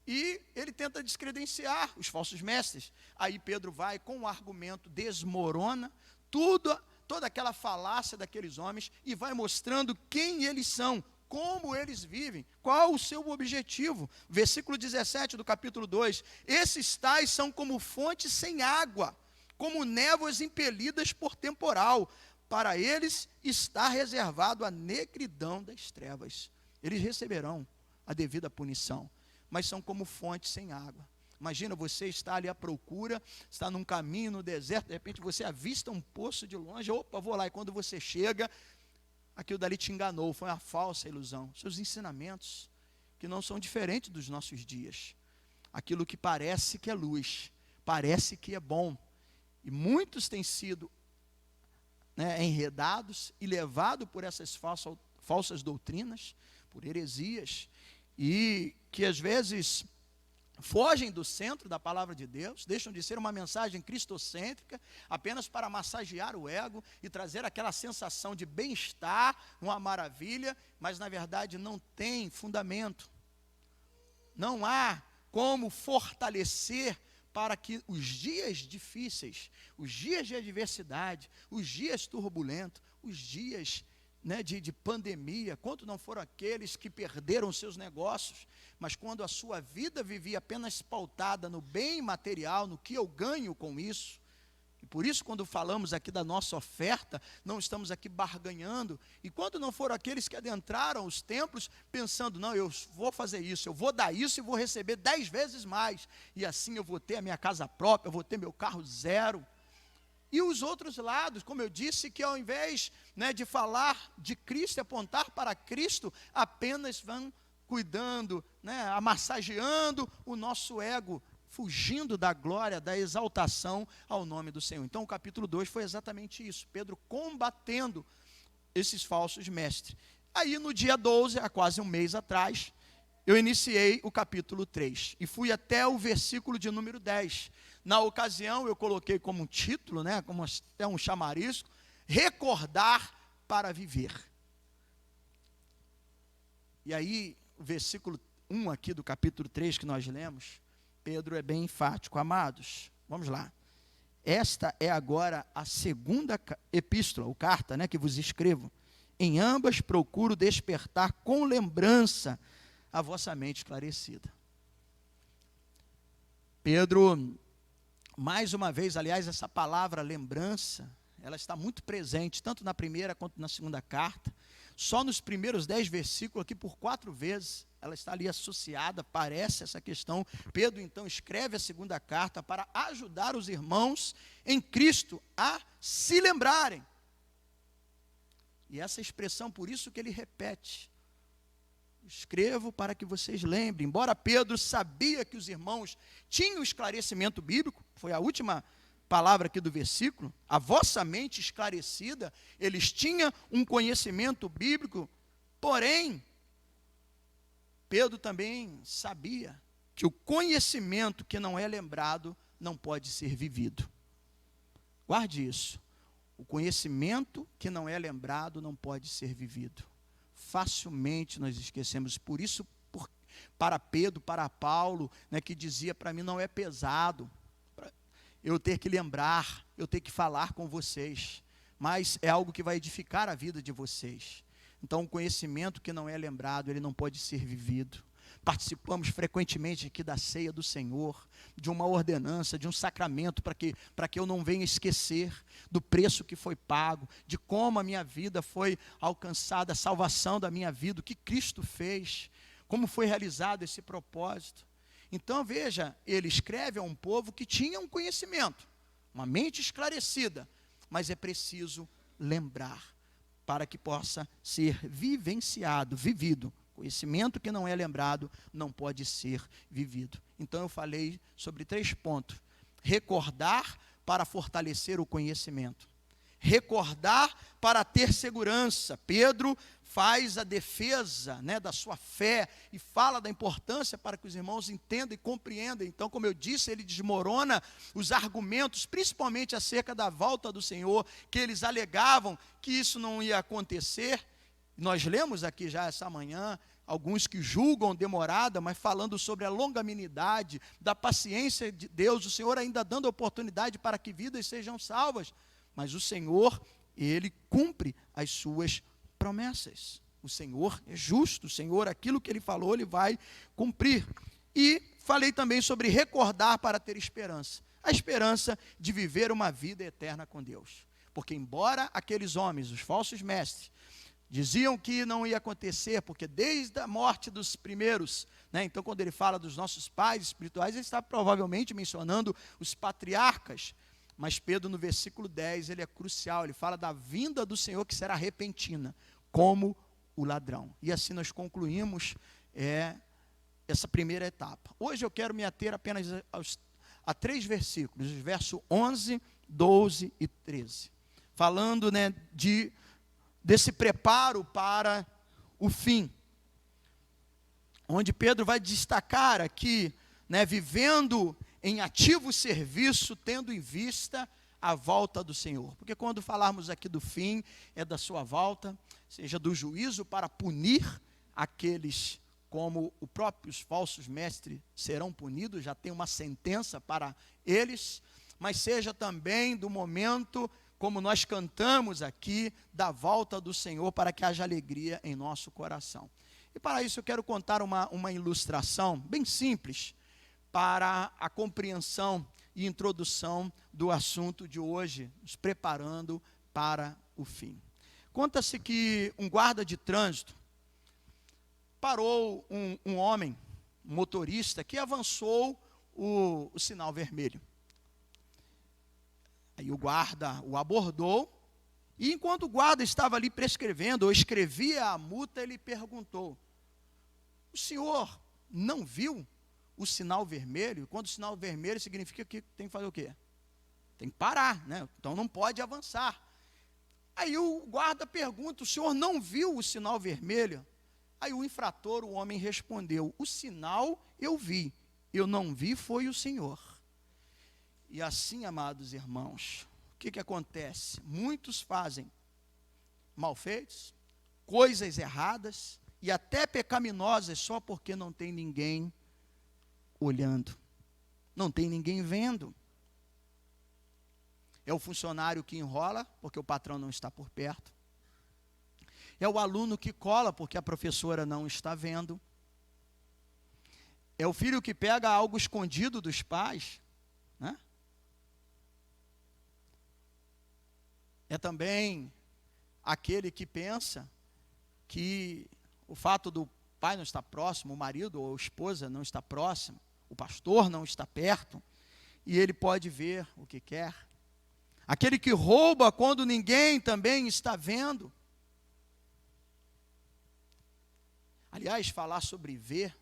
e ele tenta descredenciar os falsos mestres. Aí Pedro vai com o argumento, desmorona toda aquela falácia daqueles homens e vai mostrando quem eles são, como eles vivem, qual o seu objetivo. Versículo 17 do capítulo 2, esses tais são como fontes sem água, como névoas impelidas por temporal, para eles está reservado a negridão das trevas. Eles receberão a devida punição, mas são como fontes sem água. Imagina, você está ali à procura, está num caminho no deserto, de repente você avista um poço de longe, opa, vou lá, e quando você chega, aquilo dali te enganou, foi uma falsa ilusão. Seus ensinamentos, que não são diferentes dos nossos dias. Aquilo que parece que é luz, parece que é bom. E muitos têm sido enredados e levados por essas falsas doutrinas, por heresias, e que às vezes fogem do centro da palavra de Deus, deixam de ser uma mensagem cristocêntrica, apenas para massagear o ego e trazer aquela sensação de bem-estar, uma maravilha, mas na verdade não tem fundamento. Não há como fortalecer para que os dias difíceis, os dias de adversidade, os dias turbulentos, os dias de pandemia, quanto não foram aqueles que perderam seus negócios, mas quando a sua vida vivia apenas pautada no bem material, no que eu ganho com isso. E por isso, quando falamos aqui da nossa oferta, não estamos aqui barganhando. E quando não foram aqueles que adentraram os templos pensando, não, eu vou fazer isso, eu vou dar isso e vou receber 10 vezes mais, e assim eu vou ter a minha casa própria, eu vou ter meu carro zero. E os outros lados, como eu disse, que ao invés de falar de Cristo e apontar para Cristo, apenas vão cuidando, amassageando o nosso ego, fugindo da glória, da exaltação ao nome do Senhor. Então o capítulo 2 foi exatamente isso, Pedro combatendo esses falsos mestres. Aí no dia 12, há quase um mês atrás, eu iniciei o capítulo 3 e fui até o versículo de número 10. Na ocasião, eu coloquei como um título, como até um chamarisco, recordar para viver. E aí, o versículo 1 aqui do capítulo 3 que nós lemos, Pedro é bem enfático. Amados, vamos lá. Esta é agora a segunda epístola, ou carta, né, que vos escrevo. Em ambas procuro despertar com lembrança a vossa mente esclarecida. Pedro, mais uma vez, aliás, essa palavra lembrança, ela está muito presente, tanto na primeira quanto na segunda carta. Só nos primeiros 10 versículos, aqui por 4 vezes, ela está ali associada, parece essa questão. Pedro, então, escreve a segunda carta para ajudar os irmãos em Cristo a se lembrarem. E essa expressão, por isso que ele repete: escrevo para que vocês lembrem. Embora Pedro sabia que os irmãos tinham esclarecimento bíblico, foi a última palavra aqui do versículo, a vossa mente esclarecida, eles tinham um conhecimento bíblico, porém, Pedro também sabia que o conhecimento que não é lembrado não pode ser vivido. Guarde isso. O conhecimento que não é lembrado não pode ser vivido. Facilmente nós esquecemos. Por isso, para Pedro, para Paulo, né, que dizia para mim, não é pesado eu ter que lembrar, eu ter que falar com vocês, mas é algo que vai edificar a vida de vocês. Então, o conhecimento que não é lembrado, ele não pode ser vivido. Participamos frequentemente aqui da ceia do Senhor, de uma ordenança, de um sacramento, para que eu não venha esquecer do preço que foi pago, de como a minha vida foi alcançada, a salvação da minha vida, o que Cristo fez, como foi realizado esse propósito. Então, veja, ele escreve a um povo que tinha um conhecimento, uma mente esclarecida, mas é preciso lembrar, para que possa ser vivenciado, vivido. Conhecimento que não é lembrado não pode ser vivido. Então eu falei sobre 3 pontos. Recordar para fortalecer o conhecimento. Recordar para ter segurança. Pedro faz a defesa, né, da sua fé e fala da importância para que os irmãos entendam e compreendam. Então, como eu disse, ele desmorona os argumentos, principalmente acerca da volta do Senhor, que eles alegavam que isso não ia acontecer. Nós lemos aqui já essa manhã, alguns que julgam demorada, mas falando sobre a longanimidade, da paciência de Deus, o Senhor ainda dando oportunidade para que vidas sejam salvas. Mas o Senhor, Ele cumpre as suas promessas. O Senhor é justo, o Senhor, aquilo que Ele falou, Ele vai cumprir. E falei também sobre recordar para ter esperança. A esperança de viver uma vida eterna com Deus. Porque embora aqueles homens, os falsos mestres, diziam que não ia acontecer, porque desde a morte dos primeiros, né, então quando ele fala dos nossos pais espirituais, ele está provavelmente mencionando os patriarcas, mas Pedro no versículo 10, ele é crucial, ele fala da vinda do Senhor que será repentina, como o ladrão. E assim nós concluímos essa primeira etapa. Hoje eu quero me ater apenas a 3 versículos, os versos 11, 12 e 13, falando, né, desse preparo para o fim, onde Pedro vai destacar aqui, né, vivendo em ativo serviço, tendo em vista a volta do Senhor, porque quando falarmos aqui do fim, é da sua volta, seja do juízo para punir aqueles como os próprios falsos mestres serão punidos, já tem uma sentença para eles, mas seja também do momento, como nós cantamos aqui, da volta do Senhor, para que haja alegria em nosso coração. E para isso eu quero contar uma ilustração bem simples, para a compreensão e introdução do assunto de hoje, nos preparando para o fim. Conta-se que um guarda de trânsito parou um homem, um motorista, que avançou o sinal vermelho. Aí o guarda o abordou, e enquanto o guarda estava ali prescrevendo, ou escrevia a multa, ele perguntou: o senhor não viu o sinal vermelho? Quando o sinal vermelho significa que tem que fazer o quê? Tem que parar, né? Então não pode avançar. Aí o guarda pergunta: o senhor não viu o sinal vermelho? Aí o infrator, o homem, respondeu: o sinal eu vi, eu não vi foi o senhor. E assim, amados irmãos, o que acontece? Muitos fazem malfeitos, coisas erradas, e até pecaminosas só porque não tem ninguém olhando, não tem ninguém vendo. É o funcionário que enrola porque o patrão não está por perto. É o aluno que cola porque a professora não está vendo. É o filho que pega algo escondido dos pais, né? É também aquele que pensa que o fato do pai não estar próximo, o marido ou a esposa não está próximo, o pastor não está perto, e ele pode ver o que quer. Aquele que rouba quando ninguém também está vendo. Aliás, falar sobre ver,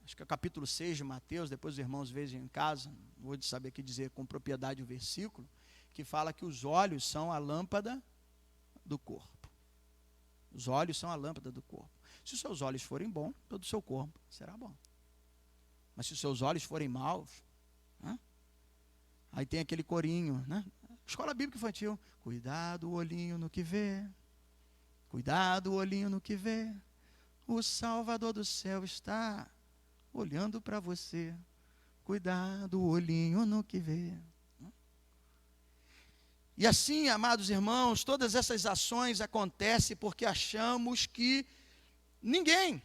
acho que é o capítulo 6 de Mateus, depois os irmãos vejam em casa, não vou saber aqui dizer com propriedade o versículo, que fala que os olhos são a lâmpada do corpo. Os olhos são a lâmpada do corpo. Se os seus olhos forem bons, todo o seu corpo será bom. Mas se os seus olhos forem maus, né? Aí tem aquele corinho, né? Escola Bíblica Infantil. Cuidado o olhinho no que vê. Cuidado o olhinho no que vê. O Salvador do céu está olhando para você. Cuidado o olhinho no que vê. E assim, amados irmãos, todas essas ações acontecem porque achamos que ninguém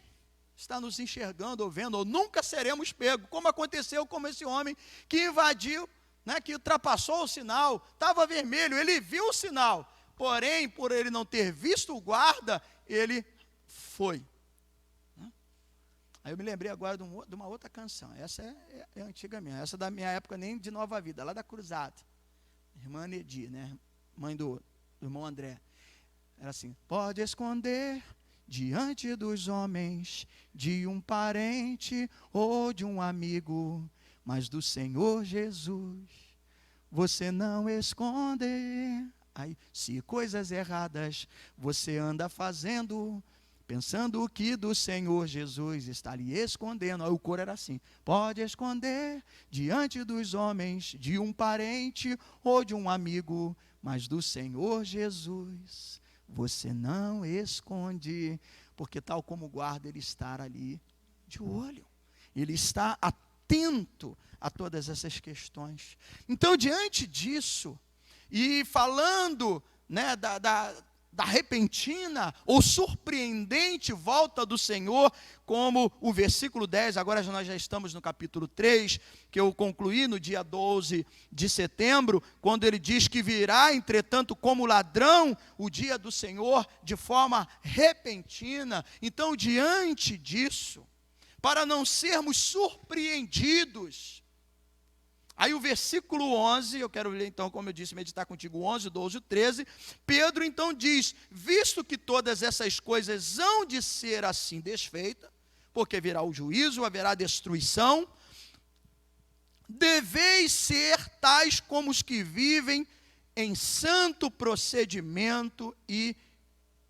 está nos enxergando ou vendo, ou nunca seremos pegos, como aconteceu com esse homem que invadiu, né, que ultrapassou o sinal, estava vermelho, ele viu o sinal, porém, por ele não ter visto o guarda, ele foi. Aí eu me lembrei agora de uma outra canção, essa é antiga minha, essa da minha época nem de Nova Vida, lá da Cruzada. Irmã Nedi, né? Mãe do irmão André. Era assim: pode esconder diante dos homens de um parente ou de um amigo, mas do Senhor Jesus você não esconde. Aí, se coisas erradas você anda fazendo, pensando que do Senhor Jesus está lhe escondendo. Aí o coro era assim: pode esconder diante dos homens de um parente ou de um amigo, mas do Senhor Jesus você não esconde. Porque tal como o guarda, ele está ali de olho. Ele está atento a todas essas questões. Então, diante disso, e falando, né, da repentina ou surpreendente volta do Senhor, como o versículo 10, agora nós já estamos no capítulo 3, que eu concluí no dia 12 de setembro, quando ele diz que virá, entretanto, como ladrão, o dia do Senhor de forma repentina. Então, diante disso, para não sermos surpreendidos, aí o versículo 11, eu quero ler então, como eu disse, meditar contigo 11, 12 e 13, Pedro então diz: visto que todas essas coisas hão de ser assim desfeitas, porque virá o juízo, haverá destruição, deveis ser tais como os que vivem em santo procedimento e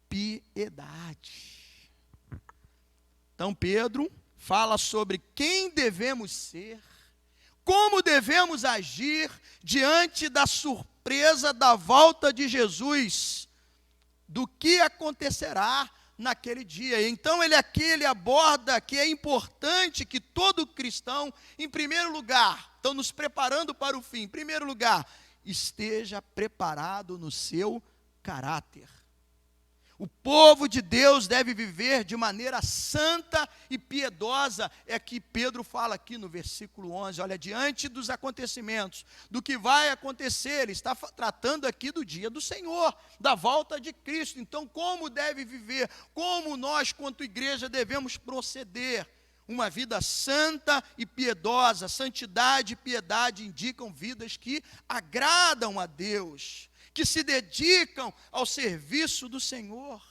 piedade. Então Pedro fala sobre quem devemos ser, como devemos agir diante da surpresa da volta de Jesus, do que acontecerá naquele dia. Então ele aborda que é importante que todo cristão, em primeiro lugar, estão nos preparando para o fim, em primeiro lugar, esteja preparado no seu caráter. O povo de Deus deve viver de maneira santa e piedosa, é que Pedro fala aqui no versículo 11, olha, diante dos acontecimentos, do que vai acontecer, ele está tratando aqui do dia do Senhor, da volta de Cristo. Então, como deve viver, como nós, quanto igreja, devemos proceder? Uma vida santa e piedosa. Santidade e piedade indicam vidas que agradam a Deus, que se dedicam ao serviço do Senhor.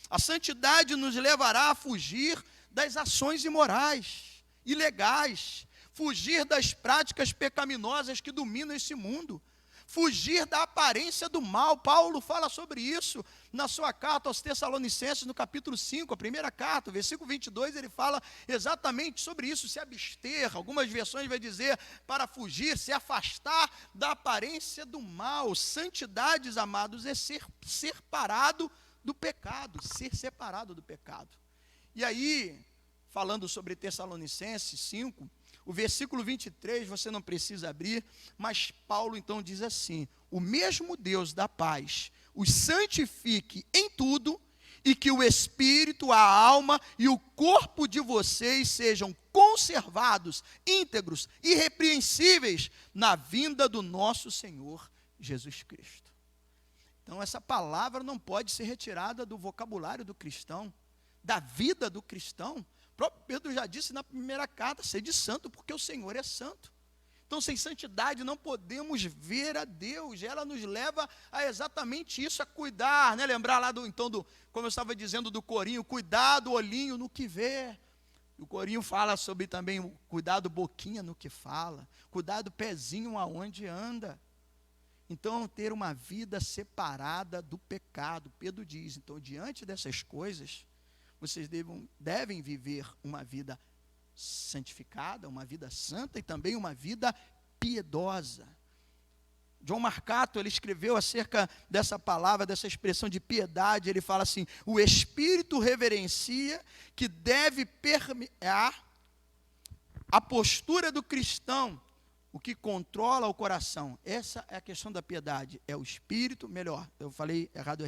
A santidade nos levará a fugir das ações imorais, ilegais, fugir das práticas pecaminosas que dominam esse mundo, fugir da aparência do mal. Paulo fala sobre isso na sua carta aos Tessalonicenses, no capítulo 5, a primeira carta, versículo 22, ele fala exatamente sobre isso, se abster, algumas versões vai dizer, para fugir, se afastar da aparência do mal. Santidade, amados, é ser parado do pecado, ser separado do pecado. E aí, falando sobre Tessalonicenses 5, o versículo 23, você não precisa abrir, mas Paulo então diz assim: o mesmo Deus da paz os santifique em tudo, e que o espírito, a alma e o corpo de vocês sejam conservados, íntegros, irrepreensíveis, na vinda do nosso Senhor Jesus Cristo. Então essa palavra não pode ser retirada do vocabulário do cristão, da vida do cristão. O próprio Pedro já disse na primeira carta: sede santo, porque o Senhor é santo. Então, sem santidade não podemos ver a Deus. Ela nos leva a exatamente isso, a cuidar, né? Lembrar lá como eu estava dizendo do corinho, cuidar do olhinho no que vê. O corinho fala sobre também o cuidar do boquinha no que fala, cuidar do pezinho aonde anda. Então, ter uma vida separada do pecado. Pedro diz, então, diante dessas coisas, vocês devem viver uma vida santificada, uma vida santa e também uma vida piedosa. John Marcato, ele escreveu acerca dessa palavra, dessa expressão de piedade, ele fala assim: o espírito reverencia que deve permear a postura do cristão, o que controla o coração. Essa é a questão da piedade, é o espírito, melhor, eu falei errado,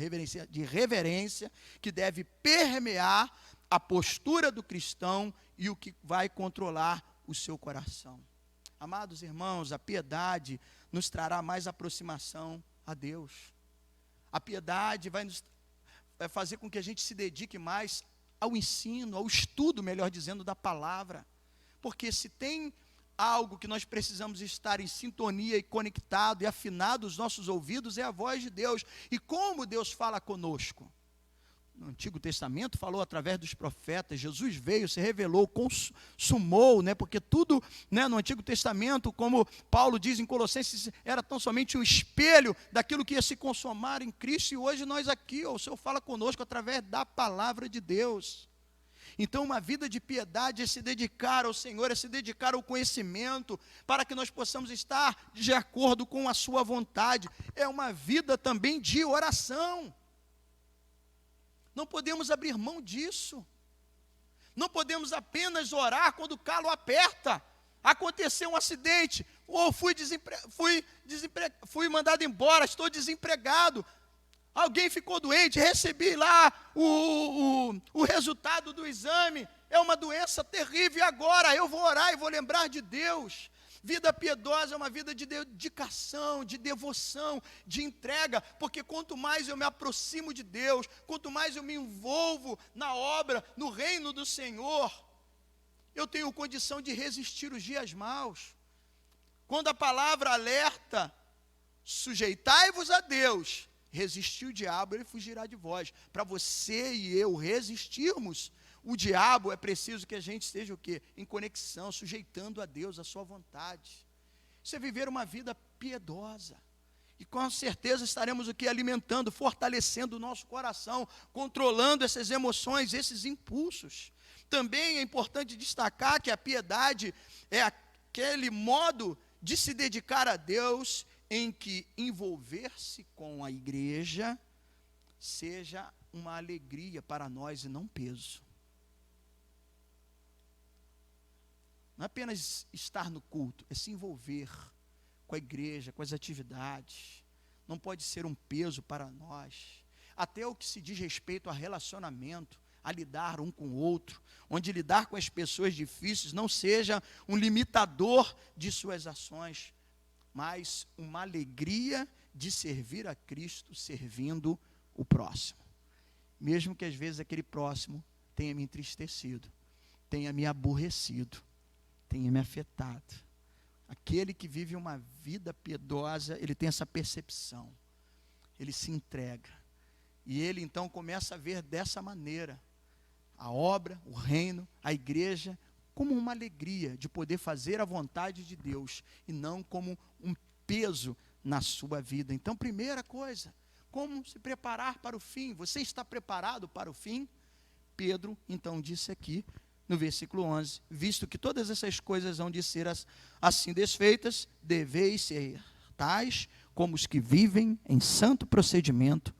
de reverência, que deve permear a postura do cristão e o que vai controlar o seu coração. Amados irmãos, a piedade nos trará mais aproximação a Deus. A piedade vai fazer com que a gente se dedique mais ao ensino, ao estudo, melhor dizendo, da palavra. Porque se tem algo que nós precisamos estar em sintonia e conectado e afinado os nossos ouvidos, é a voz de Deus. E como Deus fala conosco? No Antigo Testamento falou através dos profetas, Jesus veio, se revelou, consumou, né, porque tudo, né, no Antigo Testamento, como Paulo diz em Colossenses, era tão somente um espelho daquilo que ia se consumar em Cristo, e hoje nós aqui, o Senhor fala conosco através da palavra de Deus. Então uma vida de piedade é se dedicar ao Senhor, é se dedicar ao conhecimento, para que nós possamos estar de acordo com a sua vontade. É uma vida também de oração. Não podemos abrir mão disso. Não podemos apenas orar quando o calo aperta. Aconteceu um acidente, ou fui mandado embora, estou desempregado. Alguém ficou doente, recebi lá o resultado do exame. É uma doença terrível, e agora eu vou orar e vou lembrar de Deus. Vida piedosa é uma vida de dedicação, de devoção, de entrega, porque quanto mais eu me aproximo de Deus, quanto mais eu me envolvo na obra, no reino do Senhor, eu tenho condição de resistir os dias maus. Quando a palavra alerta, sujeitai-vos a Deus, resistir o diabo, ele fugirá de vós. Para você e eu resistirmos o diabo, é preciso que a gente esteja o quê? Em conexão, sujeitando a Deus, a sua vontade. Isso é viver uma vida piedosa. E com certeza estaremos o quê? Alimentando, fortalecendo o nosso coração, controlando essas emoções, esses impulsos. Também é importante destacar que a piedade é aquele modo de se dedicar a Deus em que envolver-se com a igreja seja uma alegria para nós e não peso. Não é apenas estar no culto, é se envolver com a igreja, com as atividades. Não pode ser um peso para nós. Até o que se diz respeito a relacionamento, a lidar um com o outro, onde lidar com as pessoas difíceis não seja um limitador de suas ações, mas uma alegria de servir a Cristo, servindo o próximo. Mesmo que às vezes aquele próximo tenha me entristecido, tenha me aborrecido, tenha me afetado. Aquele que vive uma vida piedosa, ele tem essa percepção, ele se entrega, e ele então começa a ver dessa maneira a obra, o reino, a igreja, como uma alegria de poder fazer a vontade de Deus, e não como um peso na sua vida. Então, primeira coisa, como se preparar para o fim? Você está preparado para o fim? Pedro então disse aqui, no versículo 11, visto que todas essas coisas hão de ser assim desfeitas, deveis ser tais como os que vivem em santo procedimento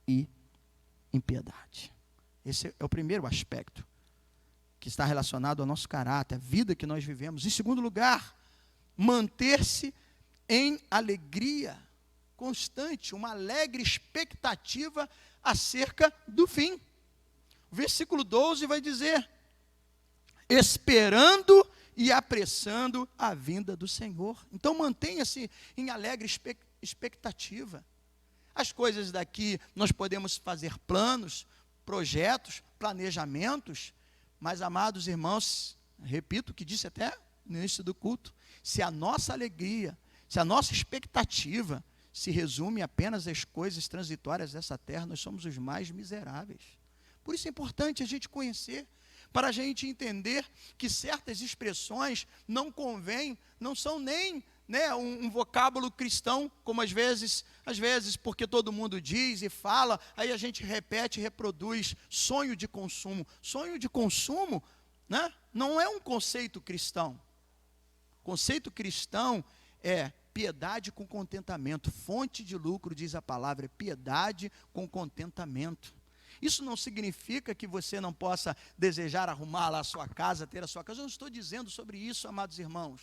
e em piedade. Esse é o primeiro aspecto que está relacionado ao nosso caráter, a vida que nós vivemos. Em segundo lugar, manter-se em alegria constante, uma alegre expectativa acerca do fim. O versículo 12 vai dizer: esperando e apressando a vinda do Senhor. Então mantenha-se em alegre expectativa. As coisas daqui, nós podemos fazer planos, projetos, planejamentos, mas, amados irmãos, repito o que disse até no início do culto, se a nossa alegria, se a nossa expectativa se resume apenas às coisas transitórias dessa terra, nós somos os mais miseráveis. Por isso é importante a gente conhecer, para a gente entender que certas expressões não convêm, não são nem um vocábulo cristão, como às vezes, porque todo mundo diz e fala, aí a gente repete e reproduz sonho de consumo. Sonho de consumo, não é um conceito cristão. Conceito cristão é piedade com contentamento. Fonte de lucro, diz a palavra, é piedade com contentamento. Isso não significa que você não possa desejar arrumar lá a sua casa, ter a sua casa. Eu não estou dizendo sobre isso, amados irmãos,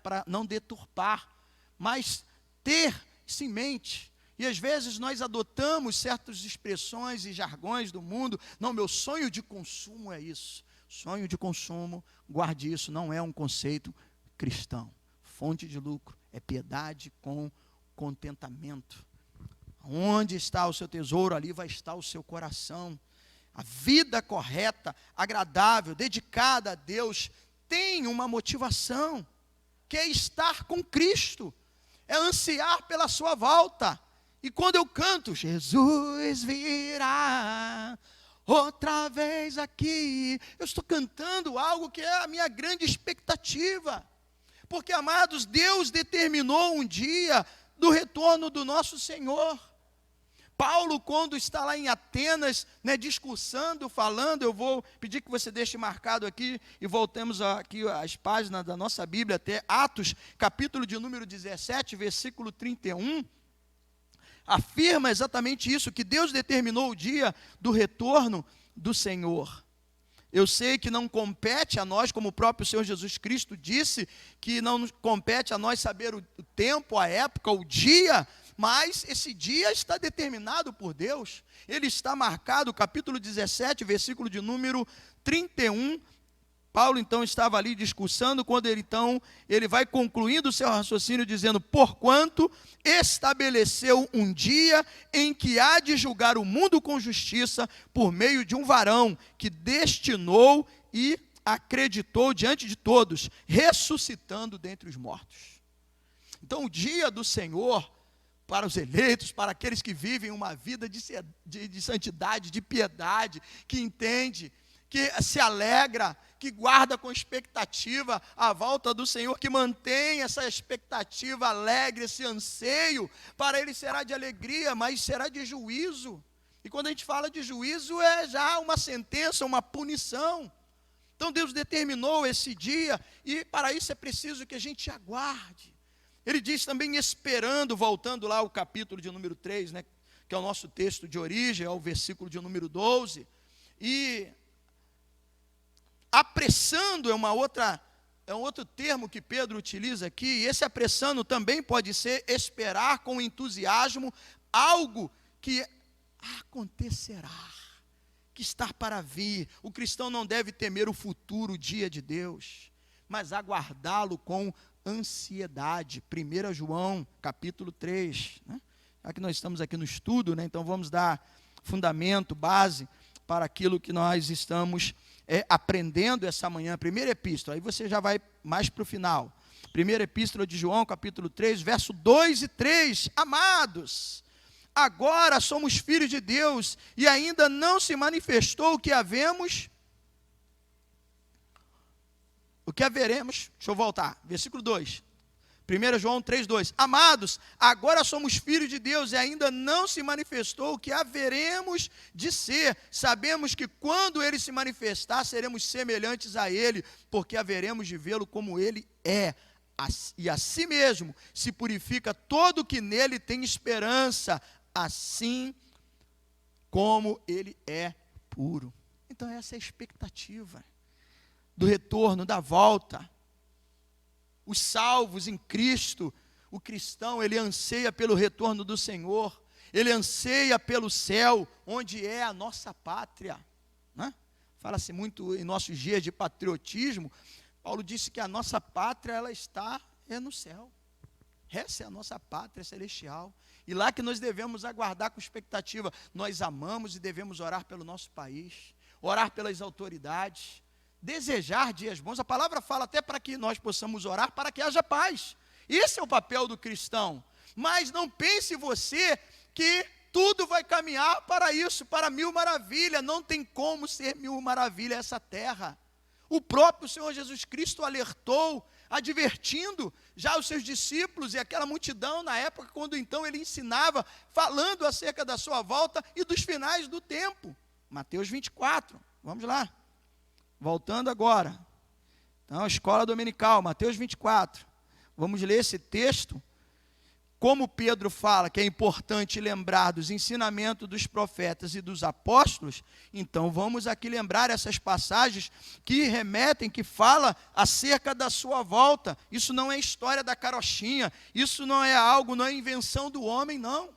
para não deturpar, mas ter isso em mente. E às vezes nós adotamos certas expressões e jargões do mundo. Não, meu sonho de consumo é isso. Sonho de consumo, guarde isso, não é um conceito cristão. Fonte de lucro é piedade com contentamento. Onde está o seu tesouro, ali vai estar o seu coração. A vida correta, agradável, dedicada a Deus, tem uma motivação, que é estar com Cristo, é ansiar pela sua volta. E quando eu canto, Jesus virá outra vez aqui, eu estou cantando algo que é a minha grande expectativa. Porque, amados, Deus determinou um dia do retorno do nosso Senhor. Paulo, quando está lá em Atenas, discursando, falando, eu vou pedir que você deixe marcado aqui, e voltemos aqui às páginas da nossa Bíblia, até Atos, capítulo de número 17, versículo 31, afirma exatamente isso, que Deus determinou o dia do retorno do Senhor. Eu sei que não compete a nós, como o próprio Senhor Jesus Cristo disse, que não compete a nós saber o tempo, a época, o dia, mas esse dia está determinado por Deus. Ele está marcado, capítulo 17, versículo de número 31. Paulo então estava ali discursando, quando ele vai concluindo o seu raciocínio dizendo: porquanto estabeleceu um dia em que há de julgar o mundo com justiça por meio de um varão que destinou e acreditou diante de todos, ressuscitando dentre os mortos. Então o dia do Senhor, para os eleitos, para aqueles que vivem uma vida de santidade, de piedade, que entende, que se alegra, que guarda com expectativa a volta do Senhor, que mantém essa expectativa alegre, esse anseio, para ele será de alegria, mas será de juízo. E quando a gente fala de juízo, é já uma sentença, uma punição. Então Deus determinou esse dia, e para isso é preciso que a gente aguarde. Ele diz também esperando, voltando lá ao capítulo de número 3, que é o nosso texto de origem, é o versículo de número 12, e apressando é um outro termo que Pedro utiliza aqui, e esse apressando também pode ser esperar com entusiasmo algo que acontecerá, que está para vir. O cristão não deve temer o futuro dia de Deus, mas aguardá-lo com ansiedade. 1 João, capítulo 3, já que nós estamos aqui no estudo, então vamos dar fundamento, base, para aquilo que nós estamos aprendendo essa manhã. Primeira epístola, aí você já vai mais para o final. Primeira epístola de João, capítulo 3, verso 2 e 3. Amados, agora somos filhos de Deus, e ainda não se manifestou o que haveremos. Deixa eu voltar, versículo 2. 1 João 3,2. Amados, agora somos filhos de Deus e ainda não se manifestou o que haveremos de ser. Sabemos que quando Ele se manifestar, seremos semelhantes a Ele, porque haveremos de vê-lo como Ele é. E assim mesmo se purifica todo o que nele tem esperança. Assim como ele é puro. Então essa é a expectativa do retorno, da volta. Os salvos em Cristo, o cristão, ele anseia pelo retorno do Senhor, ele anseia pelo céu, onde é a nossa pátria, né? Fala-se muito em nossos dias de patriotismo. Paulo disse que a nossa pátria, ela está no céu. Essa é a nossa pátria celestial. E lá que nós devemos aguardar com expectativa. Nós amamos e devemos orar pelo nosso país, orar pelas autoridades, desejar dias bons. A palavra fala até para que nós possamos orar para que haja paz. Esse é o papel do cristão. Mas não pense você que tudo vai caminhar para isso, para mil maravilhas. Não tem como ser mil maravilhas essa terra. O próprio Senhor Jesus Cristo alertou, advertindo já os seus discípulos e aquela multidão na época, quando então ele ensinava, falando acerca da sua volta e dos finais do tempo. Mateus 24, vamos lá. Voltando agora. Então, escola dominical, Mateus 24. Vamos ler esse texto. Como Pedro fala que é importante lembrar dos ensinamentos dos profetas e dos apóstolos, então vamos aqui lembrar essas passagens que remetem, que falam acerca da sua volta. Isso não é história da carochinha, isso não é algo, não é invenção do homem, não.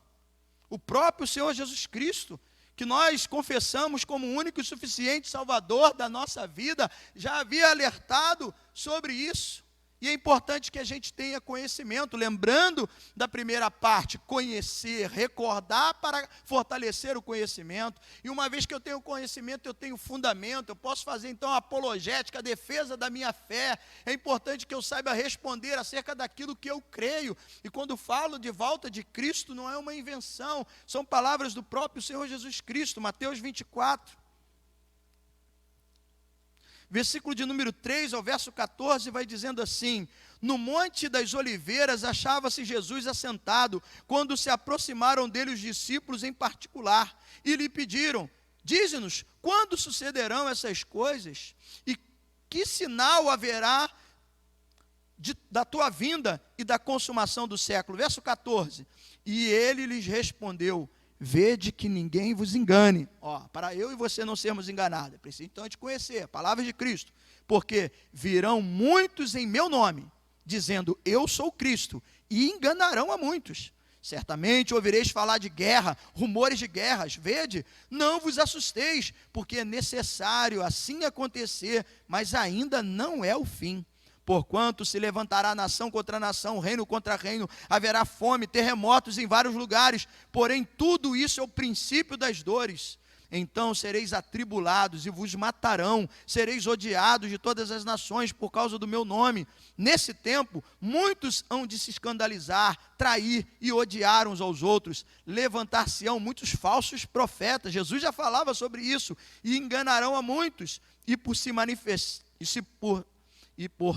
O próprio Senhor Jesus Cristo, que nós confessamos como o único e suficiente Salvador da nossa vida, já havia alertado sobre isso. E é importante que a gente tenha conhecimento, lembrando da primeira parte, conhecer, recordar para fortalecer o conhecimento. E uma vez que eu tenho conhecimento, eu tenho fundamento, eu posso fazer então a apologética, a defesa da minha fé. É importante que eu saiba responder acerca daquilo que eu creio. E quando falo de volta de Cristo, não é uma invenção, são palavras do próprio Senhor Jesus Cristo, Mateus 24. Versículo de número 3 ao verso 14 vai dizendo assim: no Monte das Oliveiras achava-se Jesus assentado, quando se aproximaram dele os discípulos em particular, e lhe pediram: dize-nos, quando sucederão essas coisas? E que sinal haverá da tua vinda e da consumação do século? Verso 14, e ele lhes respondeu: vede que ninguém vos engane. Para eu e você não sermos enganados, é preciso então te conhecer, a palavra de Cristo, porque virão muitos em meu nome, dizendo eu sou Cristo, e enganarão a muitos. Certamente ouvireis falar de guerra, rumores de guerras. Vede, não vos assusteis, porque é necessário assim acontecer, mas ainda não é o fim. Porquanto se levantará nação contra nação, reino contra reino, haverá fome, terremotos em vários lugares, porém tudo isso é o princípio das dores. Então sereis atribulados e vos matarão, sereis odiados de todas as nações por causa do meu nome. Nesse tempo, muitos hão de se escandalizar, trair e odiar uns aos outros. Levantar-se-ão muitos falsos profetas, Jesus já falava sobre isso, e enganarão a muitos, e por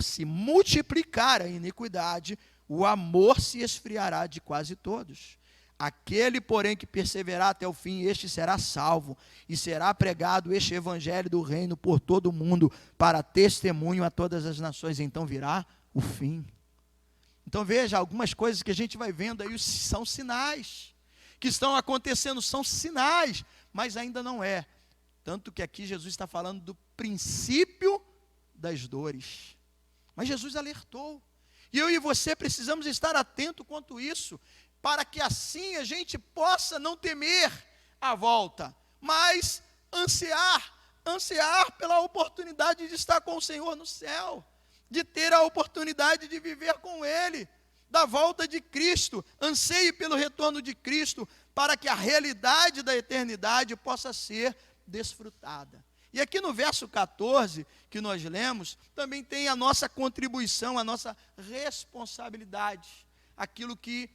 se multiplicar a iniquidade, o amor se esfriará de quase todos. Aquele, porém, que perseverar até o fim, este será salvo, e será pregado este evangelho do reino por todo o mundo, para testemunho a todas as nações. Então virá o fim. Então veja, algumas coisas que a gente vai vendo aí são sinais, que estão acontecendo, são sinais, mas ainda não é. Tanto que aqui Jesus está falando do princípio das dores. Mas Jesus alertou. E eu e você precisamos estar atentos quanto isso, para que assim a gente possa não temer a volta, mas ansiar pela oportunidade de estar com o Senhor no céu, de ter a oportunidade de viver com Ele, da volta de Cristo. Anseie pelo retorno de Cristo, para que a realidade da eternidade possa ser desfrutada. E aqui no verso 14, que nós lemos, também tem a nossa contribuição, a nossa responsabilidade, aquilo que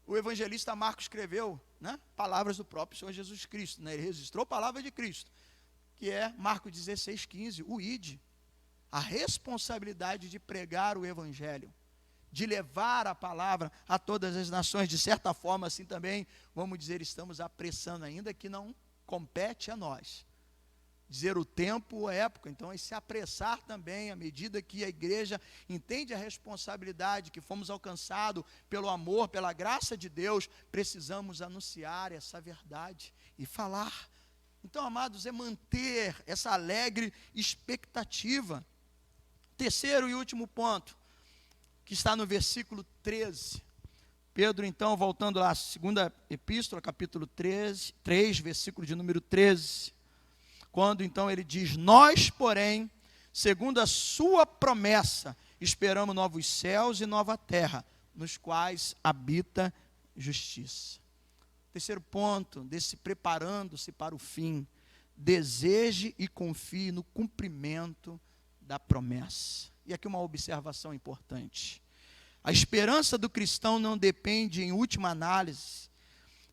o evangelista Marcos escreveu, né? Palavras do próprio Senhor Jesus Cristo, né? Ele registrou a palavra de Cristo, que é Marcos 16:15, o ide, a responsabilidade de pregar o evangelho, de levar a palavra a todas as nações. De certa forma, assim também, vamos dizer, estamos apressando, ainda que não compete a nós, dizer o tempo ou a época. Então, é se apressar também, à medida que a igreja entende a responsabilidade, que fomos alcançados pelo amor, pela graça de Deus, precisamos anunciar essa verdade e falar. Então, amados, é manter essa alegre expectativa. Terceiro e último ponto, que está no versículo 13. Pedro, então, voltando lá, segunda epístola, capítulo 3, versículo de número 13. Quando então ele diz: nós, porém, segundo a sua promessa, esperamos novos céus e nova terra, nos quais habita justiça. Terceiro ponto, desse preparando-se para o fim: deseje e confie no cumprimento da promessa. E aqui uma observação importante: a esperança do cristão não depende, em última análise,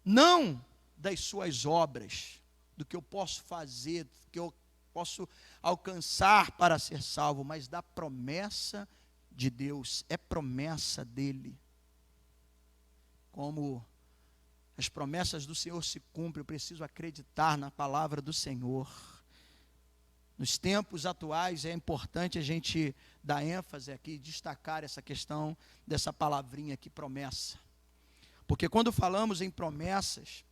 não das suas obras, do que eu posso fazer, do que eu posso alcançar para ser salvo, mas da promessa de Deus. É promessa dele. Como as promessas do Senhor se cumprem, eu preciso acreditar na palavra do Senhor. Nos tempos atuais é importante a gente dar ênfase aqui, destacar essa questão dessa palavrinha aqui, promessa. Porque quando falamos em promessas,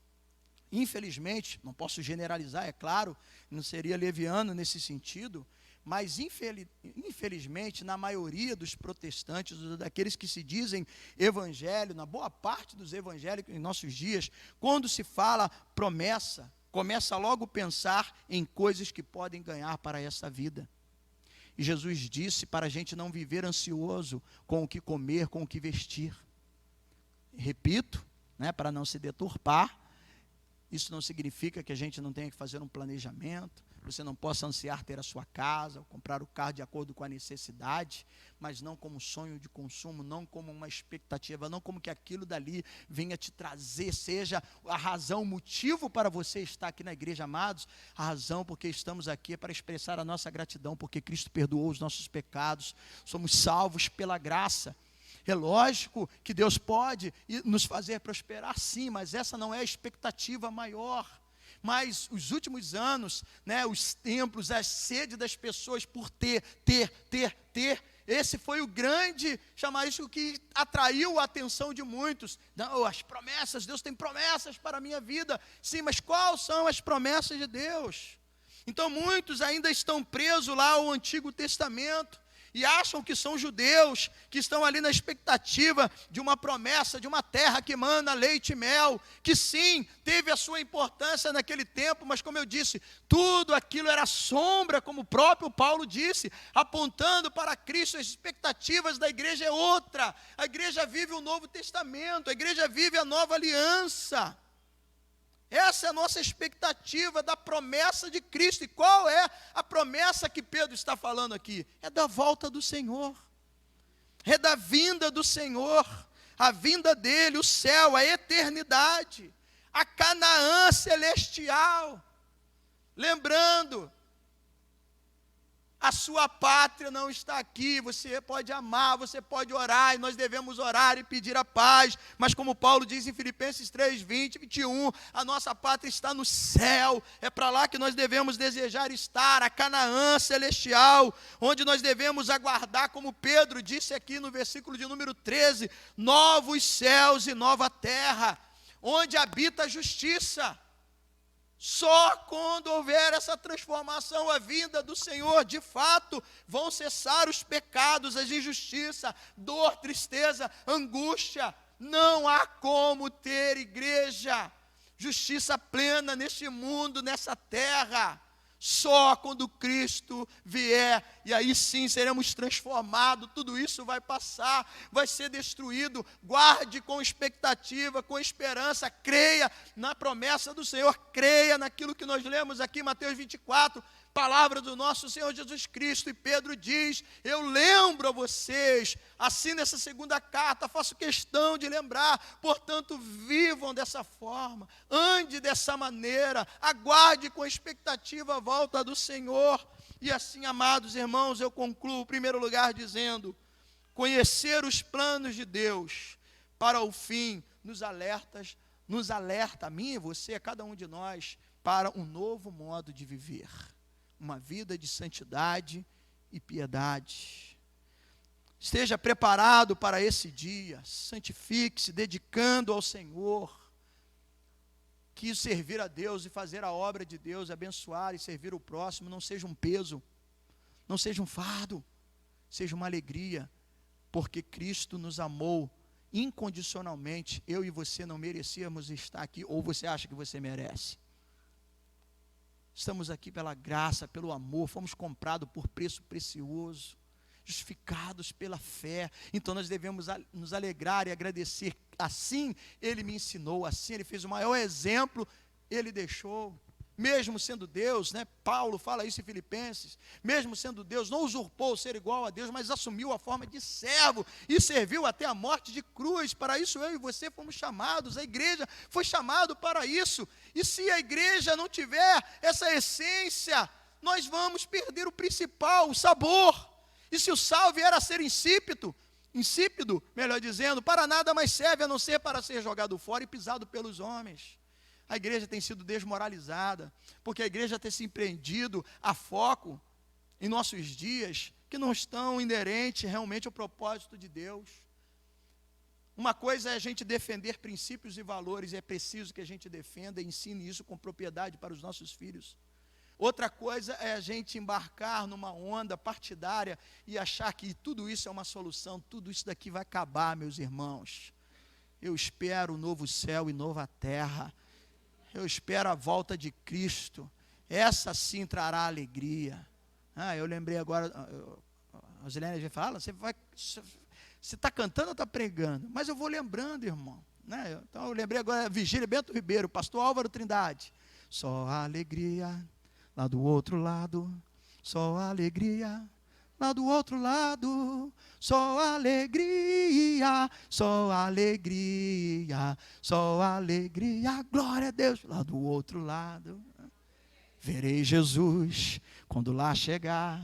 infelizmente, não posso generalizar, é claro, não seria leviano nesse sentido, mas infelizmente, na maioria dos protestantes, daqueles que se dizem evangelho, na boa parte dos evangélicos em nossos dias, quando se fala promessa, começa logo a pensar em coisas que podem ganhar para essa vida. E Jesus disse para a gente não viver ansioso com o que comer, com o que vestir. Repito, para não se deturpar, isso não significa que a gente não tenha que fazer um planejamento, você não possa ansiar ter a sua casa, ou comprar o carro de acordo com a necessidade, mas não como sonho de consumo, não como uma expectativa, não como que aquilo dali venha te trazer, seja a razão, o motivo para você estar aqui na igreja, amados. A razão porque estamos aqui é para expressar a nossa gratidão, porque Cristo perdoou os nossos pecados, somos salvos pela graça. É lógico que Deus pode nos fazer prosperar, sim, mas essa não é a expectativa maior. Mas os últimos anos, os templos, a sede das pessoas por ter, esse foi o grande, chamar isso, que atraiu a atenção de muitos. Não, as promessas, Deus tem promessas para a minha vida. Sim, mas quais são as promessas de Deus? Então muitos ainda estão presos lá ao Antigo Testamento, e acham que são judeus, que estão ali na expectativa de uma promessa, de uma terra que manda leite e mel, que sim, teve a sua importância naquele tempo, mas como eu disse, tudo aquilo era sombra, como o próprio Paulo disse, apontando para Cristo. As expectativas da igreja é outra. A igreja vive o Novo Testamento, a igreja vive a nova aliança. Essa é a nossa expectativa da promessa de Cristo. E qual é a promessa que Pedro está falando aqui? É da volta do Senhor, é da vinda do Senhor, a vinda dele, o céu, a eternidade, a Canaã celestial. Lembrando, a sua pátria não está aqui. Você pode amar, você pode orar, e nós devemos orar e pedir a paz, mas como Paulo diz em Filipenses 3, 20, 21, a nossa pátria está no céu. É para lá que nós devemos desejar estar, a Canaã celestial, onde nós devemos aguardar, como Pedro disse aqui no versículo de número 13, novos céus e nova terra, onde habita a justiça. Só quando houver essa transformação, a vinda do Senhor, de fato, vão cessar os pecados, as injustiças, dor, tristeza, angústia. Não há como ter igreja, justiça plena neste mundo, nessa terra. Só quando Cristo vier, e aí sim seremos transformados. Tudo isso vai passar, vai ser destruído. Guarde com expectativa, com esperança, creia na promessa do Senhor, creia naquilo que nós lemos aqui, Mateus 24, palavra do nosso Senhor Jesus Cristo. E Pedro diz: eu lembro a vocês, assim nessa segunda carta, faço questão de lembrar, portanto vivam dessa forma, ande dessa maneira, aguarde com expectativa a volta do Senhor. E assim, amados irmãos, eu concluo, em primeiro lugar, dizendo: conhecer os planos de Deus para o fim nos alerta a mim e você, a cada um de nós, para um novo modo de viver. uma vida de santidade e piedade. Esteja preparado para esse dia, santifique-se, dedicando ao Senhor. Que servir a Deus e fazer a obra de Deus, abençoar e servir o próximo, não seja um peso, não seja um fardo, seja uma alegria, porque Cristo nos amou incondicionalmente. Eu e você não merecíamos estar aqui, ou você acha que você merece? Estamos aqui pela graça, pelo amor, fomos comprados por preço precioso, justificados pela fé. Então nós devemos nos alegrar e agradecer. Assim Ele me ensinou, assim Ele fez o maior exemplo, Ele deixou. Mesmo sendo Deus, né? Paulo fala isso em Filipenses, mesmo sendo Deus, não usurpou o ser igual a Deus, mas assumiu a forma de servo e serviu até a morte de cruz. Para isso eu e você fomos chamados, a igreja foi chamada para isso. E se a igreja não tiver essa essência, nós vamos perder o principal, o sabor. E se o sal vier a ser insípido, melhor dizendo, para nada mais serve a não ser para ser jogado fora e pisado pelos homens. A igreja tem sido desmoralizada, porque a igreja tem se empreendido a foco em nossos dias que não estão inerentes realmente ao propósito de Deus. Uma coisa é a gente defender princípios e valores, e é preciso que a gente defenda e ensine isso com propriedade para os nossos filhos. Outra coisa é a gente embarcar numa onda partidária e achar que tudo isso é uma solução, tudo isso daqui vai acabar, meus irmãos. Eu espero um novo céu e nova terra. Eu espero a volta de Cristo. Essa sim trará alegria. Eu lembrei agora, a Zilene já fala, você está cantando ou está pregando? Mas eu vou lembrando, irmão. Né? Então eu lembrei agora, Vigília Bento Ribeiro, pastor Álvaro Trindade. Só a alegria lá do outro lado, só a alegria lá do outro lado, só alegria, só alegria, só alegria, glória a Deus, lá do outro lado. Verei Jesus quando lá chegar,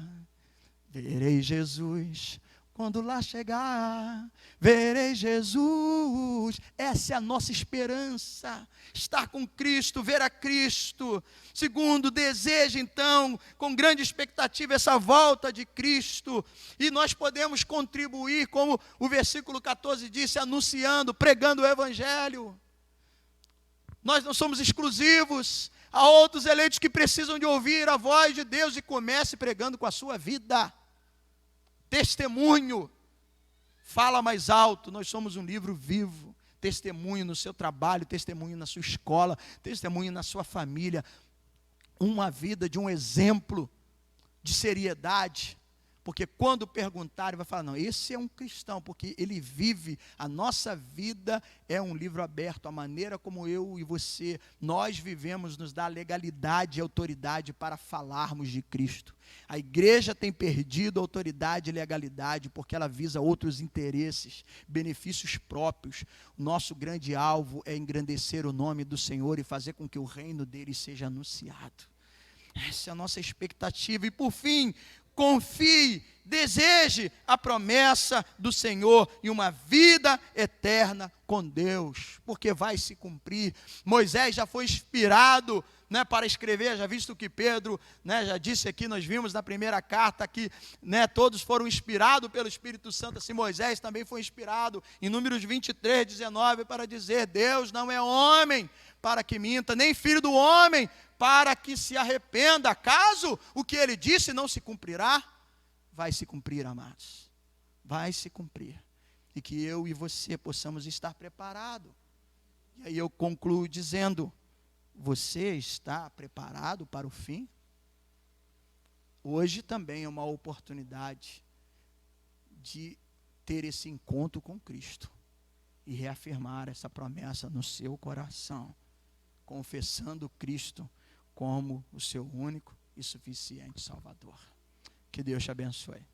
verei Jesus quando lá chegar, verei Jesus. Essa é a nossa esperança, estar com Cristo, ver a Cristo. Segundo, deseja então, com grande expectativa, essa volta de Cristo. E nós podemos contribuir, como o versículo 14 disse, anunciando, pregando o Evangelho. Nós não somos exclusivos. Há outros eleitos que precisam de ouvir a voz de Deus, e comece pregando com a sua vida. Testemunho, fala mais alto. Nós somos um livro vivo. Testemunho no seu trabalho, testemunho na sua escola, testemunho na sua família. Uma vida de um exemplo de seriedade. Porque quando perguntarem, vai falar, não, esse é um cristão, porque ele vive, a nossa vida é um livro aberto. A maneira como eu e você, nós vivemos, nos dá legalidade e autoridade para falarmos de Cristo. A igreja tem perdido autoridade e legalidade, porque ela visa outros interesses, benefícios próprios. O nosso grande alvo é engrandecer o nome do Senhor e fazer com que o reino dele seja anunciado. Essa é a nossa expectativa. E por fim, confie, deseje a promessa do Senhor e uma vida eterna com Deus, porque vai se cumprir. Moisés já foi inspirado, né, para escrever, já visto que Pedro, né, já disse aqui, nós vimos na primeira carta que, né, todos foram inspirados pelo Espírito Santo, assim Moisés também foi inspirado em Números 23, 19, para dizer, Deus não é homem para que minta, nem filho do homem para que se arrependa. Acaso o que ele disse não se cumprirá? Vai se cumprir, amados, vai se cumprir, e que eu e você possamos estar preparados. E aí eu concluo dizendo, você está preparado para o fim? Hoje também é uma oportunidade de ter esse encontro com Cristo e reafirmar essa promessa no seu coração, confessando Cristo como o seu único e suficiente Salvador. Que Deus te abençoe.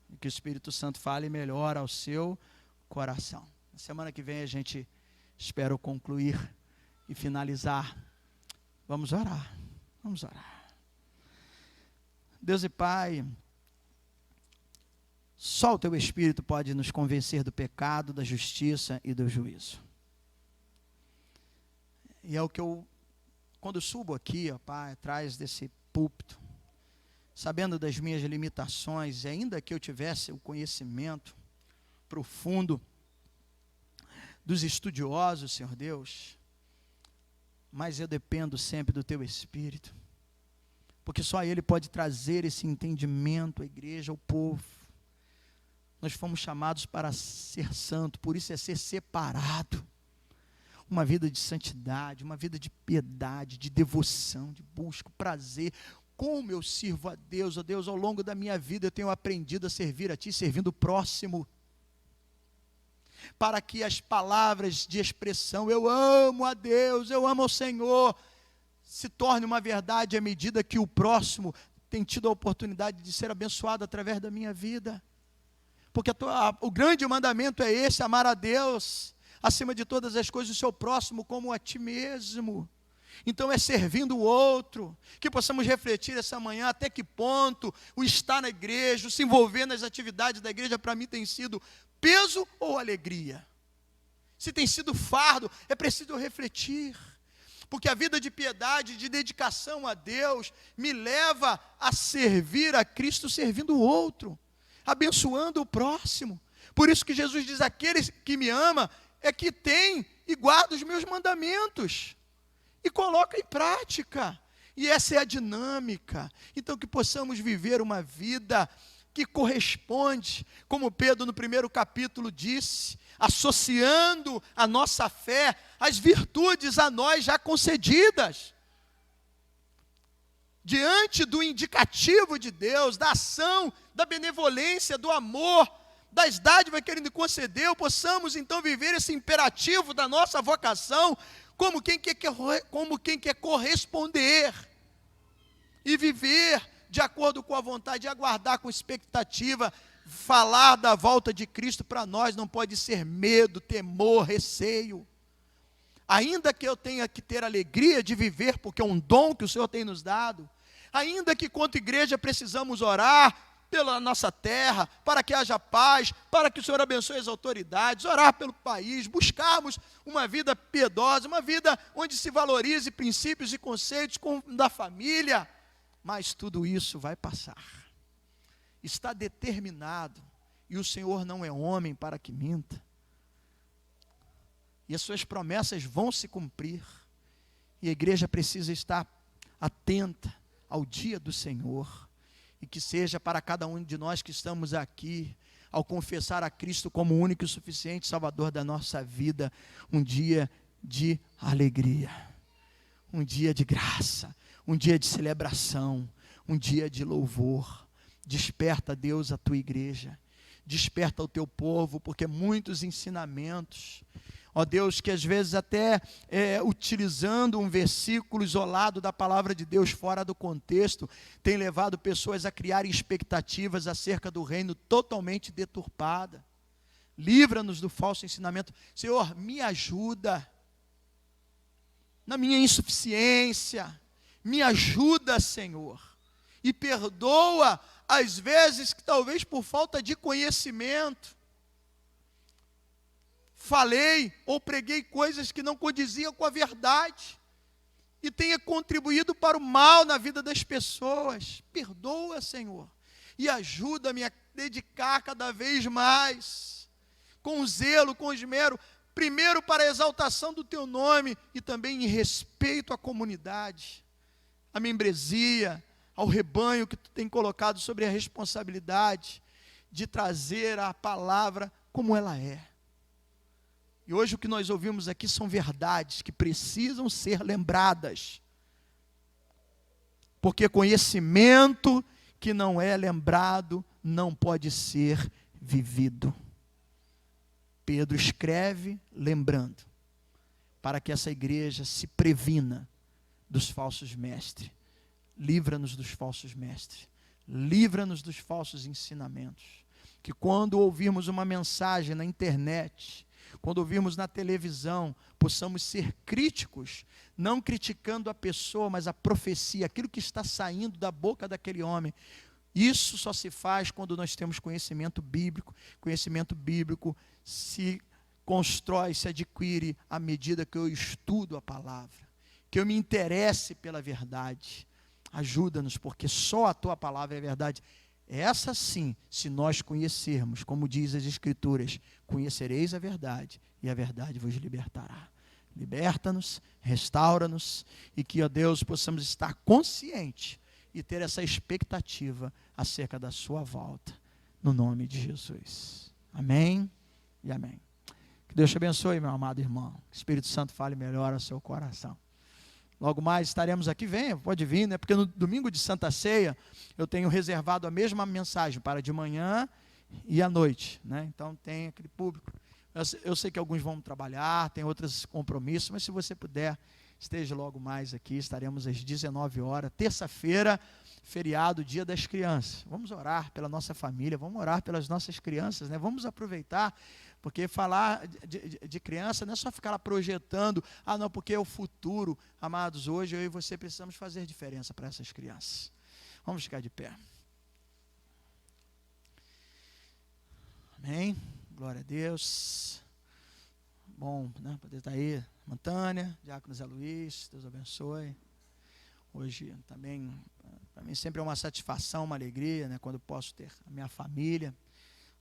E que o Espírito Santo fale melhor ao seu coração. Na semana que vem a gente espera concluir e finalizar. Vamos orar. Vamos orar. Deus e Pai, só o Teu Espírito pode nos convencer do pecado, da justiça e do juízo. E é o que eu, quando eu subo aqui, ó Pai, atrás desse púlpito, sabendo das minhas limitações, e ainda que eu tivesse o conhecimento profundo dos estudiosos, Senhor Deus, mas eu dependo sempre do Teu Espírito, porque só Ele pode trazer esse entendimento à igreja, ao povo. Nós fomos chamados para ser santo, por isso é ser separado. Uma vida de santidade, uma vida de piedade, de devoção, de busca, prazer. Como eu sirvo a Deus, ó Deus, ao longo da minha vida eu tenho aprendido a servir a Ti, servindo o próximo. Para que as palavras de expressão, eu amo a Deus, eu amo ao Senhor, se torne uma verdade à medida que o próximo tem tido a oportunidade de ser abençoado através da minha vida. Porque o grande mandamento é esse, amar a Deus, acima de todas as coisas, o seu próximo como a ti mesmo. Então é servindo o outro, que possamos refletir essa manhã até que ponto o estar na igreja, o se envolver nas atividades da igreja para mim tem sido peso ou alegria. Se tem sido fardo, é preciso refletir, porque a vida de piedade, de dedicação a Deus, me leva a servir a Cristo servindo o outro, abençoando o próximo. Por isso que Jesus diz, aquele que me ama é que tem e guarda os meus mandamentos, e coloca em prática, e essa é a dinâmica. Então que possamos viver uma vida que corresponde, como Pedro no primeiro capítulo disse, associando a nossa fé às virtudes a nós já concedidas. Diante do indicativo de Deus, da ação, da benevolência, do amor, das dádivas que Ele nos concedeu, possamos então viver esse imperativo da nossa vocação, como quem quer corresponder, e viver de acordo com a vontade, e aguardar com expectativa. Falar da volta de Cristo para nós não pode ser medo, temor, receio. Ainda que eu tenha que ter alegria de viver, porque é um dom que o Senhor tem nos dado, ainda que quanto igreja precisamos orar pela nossa terra, para que haja paz, para que o Senhor abençoe as autoridades, orar pelo país, buscarmos uma vida piedosa, uma vida onde se valorize princípios e conceitos da família, mas tudo isso vai passar. Está determinado, e o Senhor não é homem para que minta, e as suas promessas vão se cumprir, e a igreja precisa estar atenta ao dia do Senhor, e que seja para cada um de nós que estamos aqui, ao confessar a Cristo como o único e suficiente Salvador da nossa vida, um dia de alegria, um dia de graça, um dia de celebração, um dia de louvor. Desperta, Deus, a tua igreja, desperta o teu povo, porque muitos ensinamentos, ó Deus, que às vezes até utilizando um versículo isolado da palavra de Deus fora do contexto, tem levado pessoas a criarem expectativas acerca do reino totalmente deturpada. Livra-nos do falso ensinamento. Senhor, me ajuda na minha insuficiência, me ajuda, Senhor, e perdoa às vezes que talvez por falta de conhecimento falei ou preguei coisas que não condiziam com a verdade e tenha contribuído para o mal na vida das pessoas. Perdoa, Senhor, e ajuda-me a dedicar cada vez mais, com zelo, com esmero, primeiro para a exaltação do Teu nome e também em respeito à comunidade, à membresia, ao rebanho que Tu tem colocado sobre a responsabilidade de trazer a palavra como ela é. E hoje o que nós ouvimos aqui são verdades que precisam ser lembradas, porque conhecimento que não é lembrado não pode ser vivido. Pedro escreve lembrando, para que essa igreja se previna dos falsos mestres. Livra-nos dos falsos mestres, livra-nos dos falsos ensinamentos, que quando ouvirmos uma mensagem na internet, quando ouvirmos na televisão, possamos ser críticos, não criticando a pessoa, mas a profecia, aquilo que está saindo da boca daquele homem. Isso só se faz quando nós temos conhecimento bíblico. Conhecimento bíblico se constrói, se adquire à medida que eu estudo a palavra, que eu me interesse pela verdade. Ajuda-nos, porque só a tua palavra é verdade. Essa sim, se nós conhecermos, como diz as Escrituras, conhecereis a verdade, e a verdade vos libertará. Liberta-nos, restaura-nos, e que, ó Deus, possamos estar conscientes e ter essa expectativa acerca da sua volta, no nome de Jesus. Amém e amém. Que Deus te abençoe, meu amado irmão. Que o Espírito Santo fale melhor ao seu coração. Logo mais estaremos aqui, venha, pode vir, né? Porque no domingo de Santa Ceia, eu tenho reservado a mesma mensagem para de manhã e à noite, né? Então tem aquele público. Eu sei que alguns vão trabalhar, tem outros compromissos, mas se você puder, esteja logo mais aqui, estaremos às 19 horas, terça-feira, feriado, Dia das Crianças. Vamos orar pela nossa família, vamos orar pelas nossas crianças, né? Vamos aproveitar, porque falar de criança não é só ficar lá projetando, não, porque é o futuro. Amados, hoje eu e você precisamos fazer diferença para essas crianças. Vamos ficar de pé. Amém? Glória a Deus. Bom, né, poder estar aí, Montânia, Diácono Zé Luiz, Deus abençoe. Hoje também, para mim sempre é uma satisfação, uma alegria, né, quando posso ter a minha família.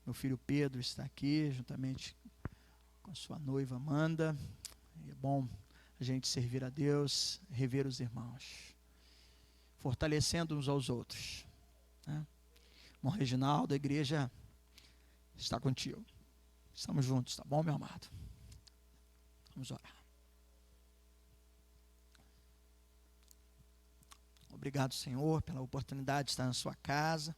Meu filho Pedro está aqui, juntamente com a sua noiva Amanda. E é bom a gente servir a Deus, rever os irmãos, fortalecendo uns aos outros, né? Irmão Reginaldo, a igreja está contigo. Estamos juntos, tá bom, meu amado? Vamos orar. Obrigado, Senhor, pela oportunidade de estar na sua casa.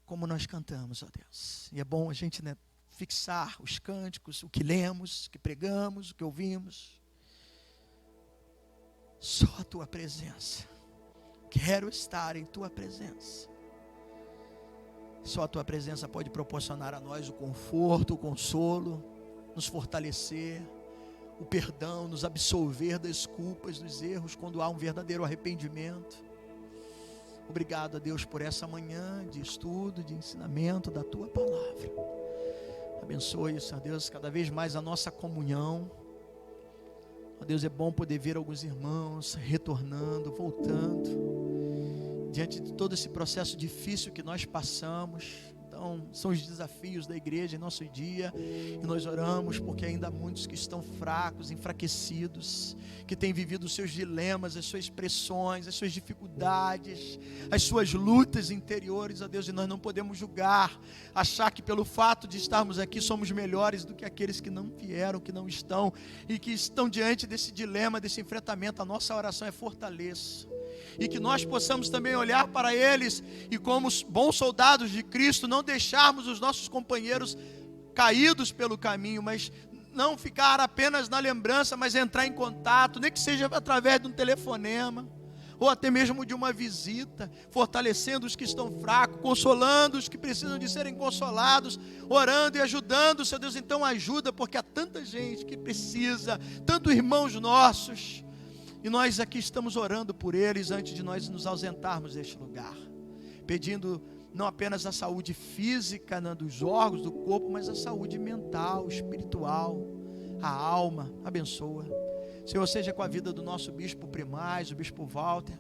Como nós cantamos, ó Deus. E é bom a gente, né, fixar os cânticos, o que lemos, o que pregamos, o que ouvimos. Só a tua presença. Quero estar em tua presença. Só a tua presença pode proporcionar a nós o conforto, o consolo, nos fortalecer, o perdão, nos absolver das culpas, dos erros, quando há um verdadeiro arrependimento. Obrigado a Deus por essa manhã de estudo, de ensinamento da tua palavra. Abençoe, Senhor Deus, cada vez mais a nossa comunhão. Ó Deus, é bom poder ver alguns irmãos retornando, voltando, diante de todo esse processo difícil que nós passamos. Então, são os desafios da igreja em nosso dia, e nós oramos porque ainda há muitos que estão fracos, enfraquecidos, que têm vivido os seus dilemas, as suas pressões, as suas dificuldades, as suas lutas interiores, ó Deus, e nós não podemos julgar, achar que pelo fato de estarmos aqui somos melhores do que aqueles que não vieram, que não estão, e que estão diante desse dilema, desse enfrentamento. A nossa oração é fortaleça, e que nós possamos também olhar para eles e, como bons soldados de Cristo, não deixarmos os nossos companheiros caídos pelo caminho, mas não ficar apenas na lembrança, mas entrar em contato, nem que seja através de um telefonema, ou até mesmo de uma visita, fortalecendo os que estão fracos, consolando os que precisam de serem consolados, orando e ajudando, Senhor Deus. Então ajuda, porque há tanta gente que precisa, tantos irmãos nossos, e nós aqui estamos orando por eles antes de nós nos ausentarmos deste lugar, pedindo não apenas a saúde física, né, dos órgãos do corpo, mas a saúde mental, espiritual, a alma. Abençoa, Senhor, seja com a vida do nosso bispo Primaz, o bispo Walter.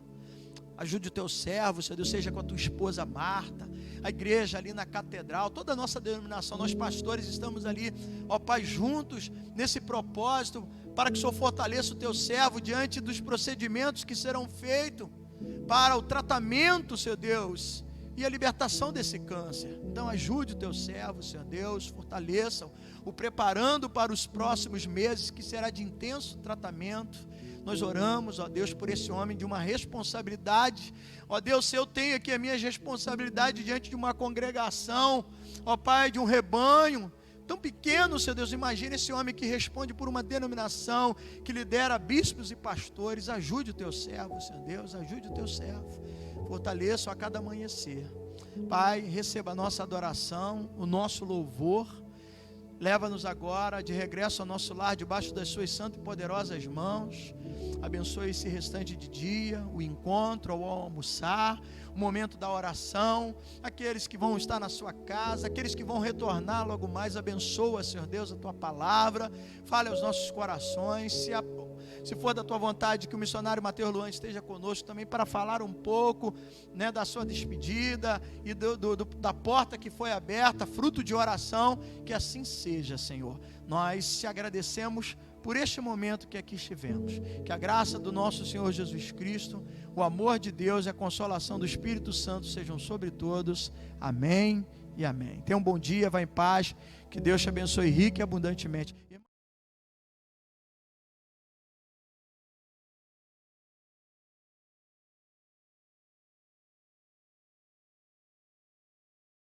Ajude o teu servo, Senhor Deus, seja com a tua esposa Marta, a igreja ali na catedral, toda a nossa denominação, nós pastores estamos ali, ó Pai, juntos nesse propósito, para que o Senhor fortaleça o teu servo diante dos procedimentos que serão feitos para o tratamento, Senhor Deus, e a libertação desse câncer. Então ajude o teu servo, Senhor Deus, fortaleça-o preparando para os próximos meses, que será de intenso tratamento. Nós oramos, ó Deus, por esse homem de uma responsabilidade. Ó Deus, se eu tenho aqui a minha responsabilidade diante de uma congregação, ó Pai, de um rebanho tão pequeno, Senhor Deus, imagine esse homem que responde por uma denominação, que lidera bispos e pastores. Ajude o teu servo, Senhor Deus, ajude o teu servo, fortaleça-o a cada amanhecer. Pai, receba a nossa adoração, o nosso louvor. Leva-nos agora de regresso ao nosso lar, debaixo das suas santas e poderosas mãos. Abençoe esse restante de dia, o encontro, ao almoçar, o momento da oração, aqueles que vão estar na sua casa, aqueles que vão retornar logo mais. Abençoa, Senhor Deus, a tua palavra, fale aos nossos corações. se for da tua vontade, que o missionário Mateus Luan esteja conosco também para falar um pouco, né, da sua despedida e da porta que foi aberta, fruto de oração, que assim seja, Senhor. Nós te agradecemos por este momento que aqui estivemos. Que a graça do nosso Senhor Jesus Cristo, o amor de Deus e a consolação do Espírito Santo sejam sobre todos. Amém e amém. Tenha um bom dia, vá em paz. Que Deus te abençoe rica e abundantemente.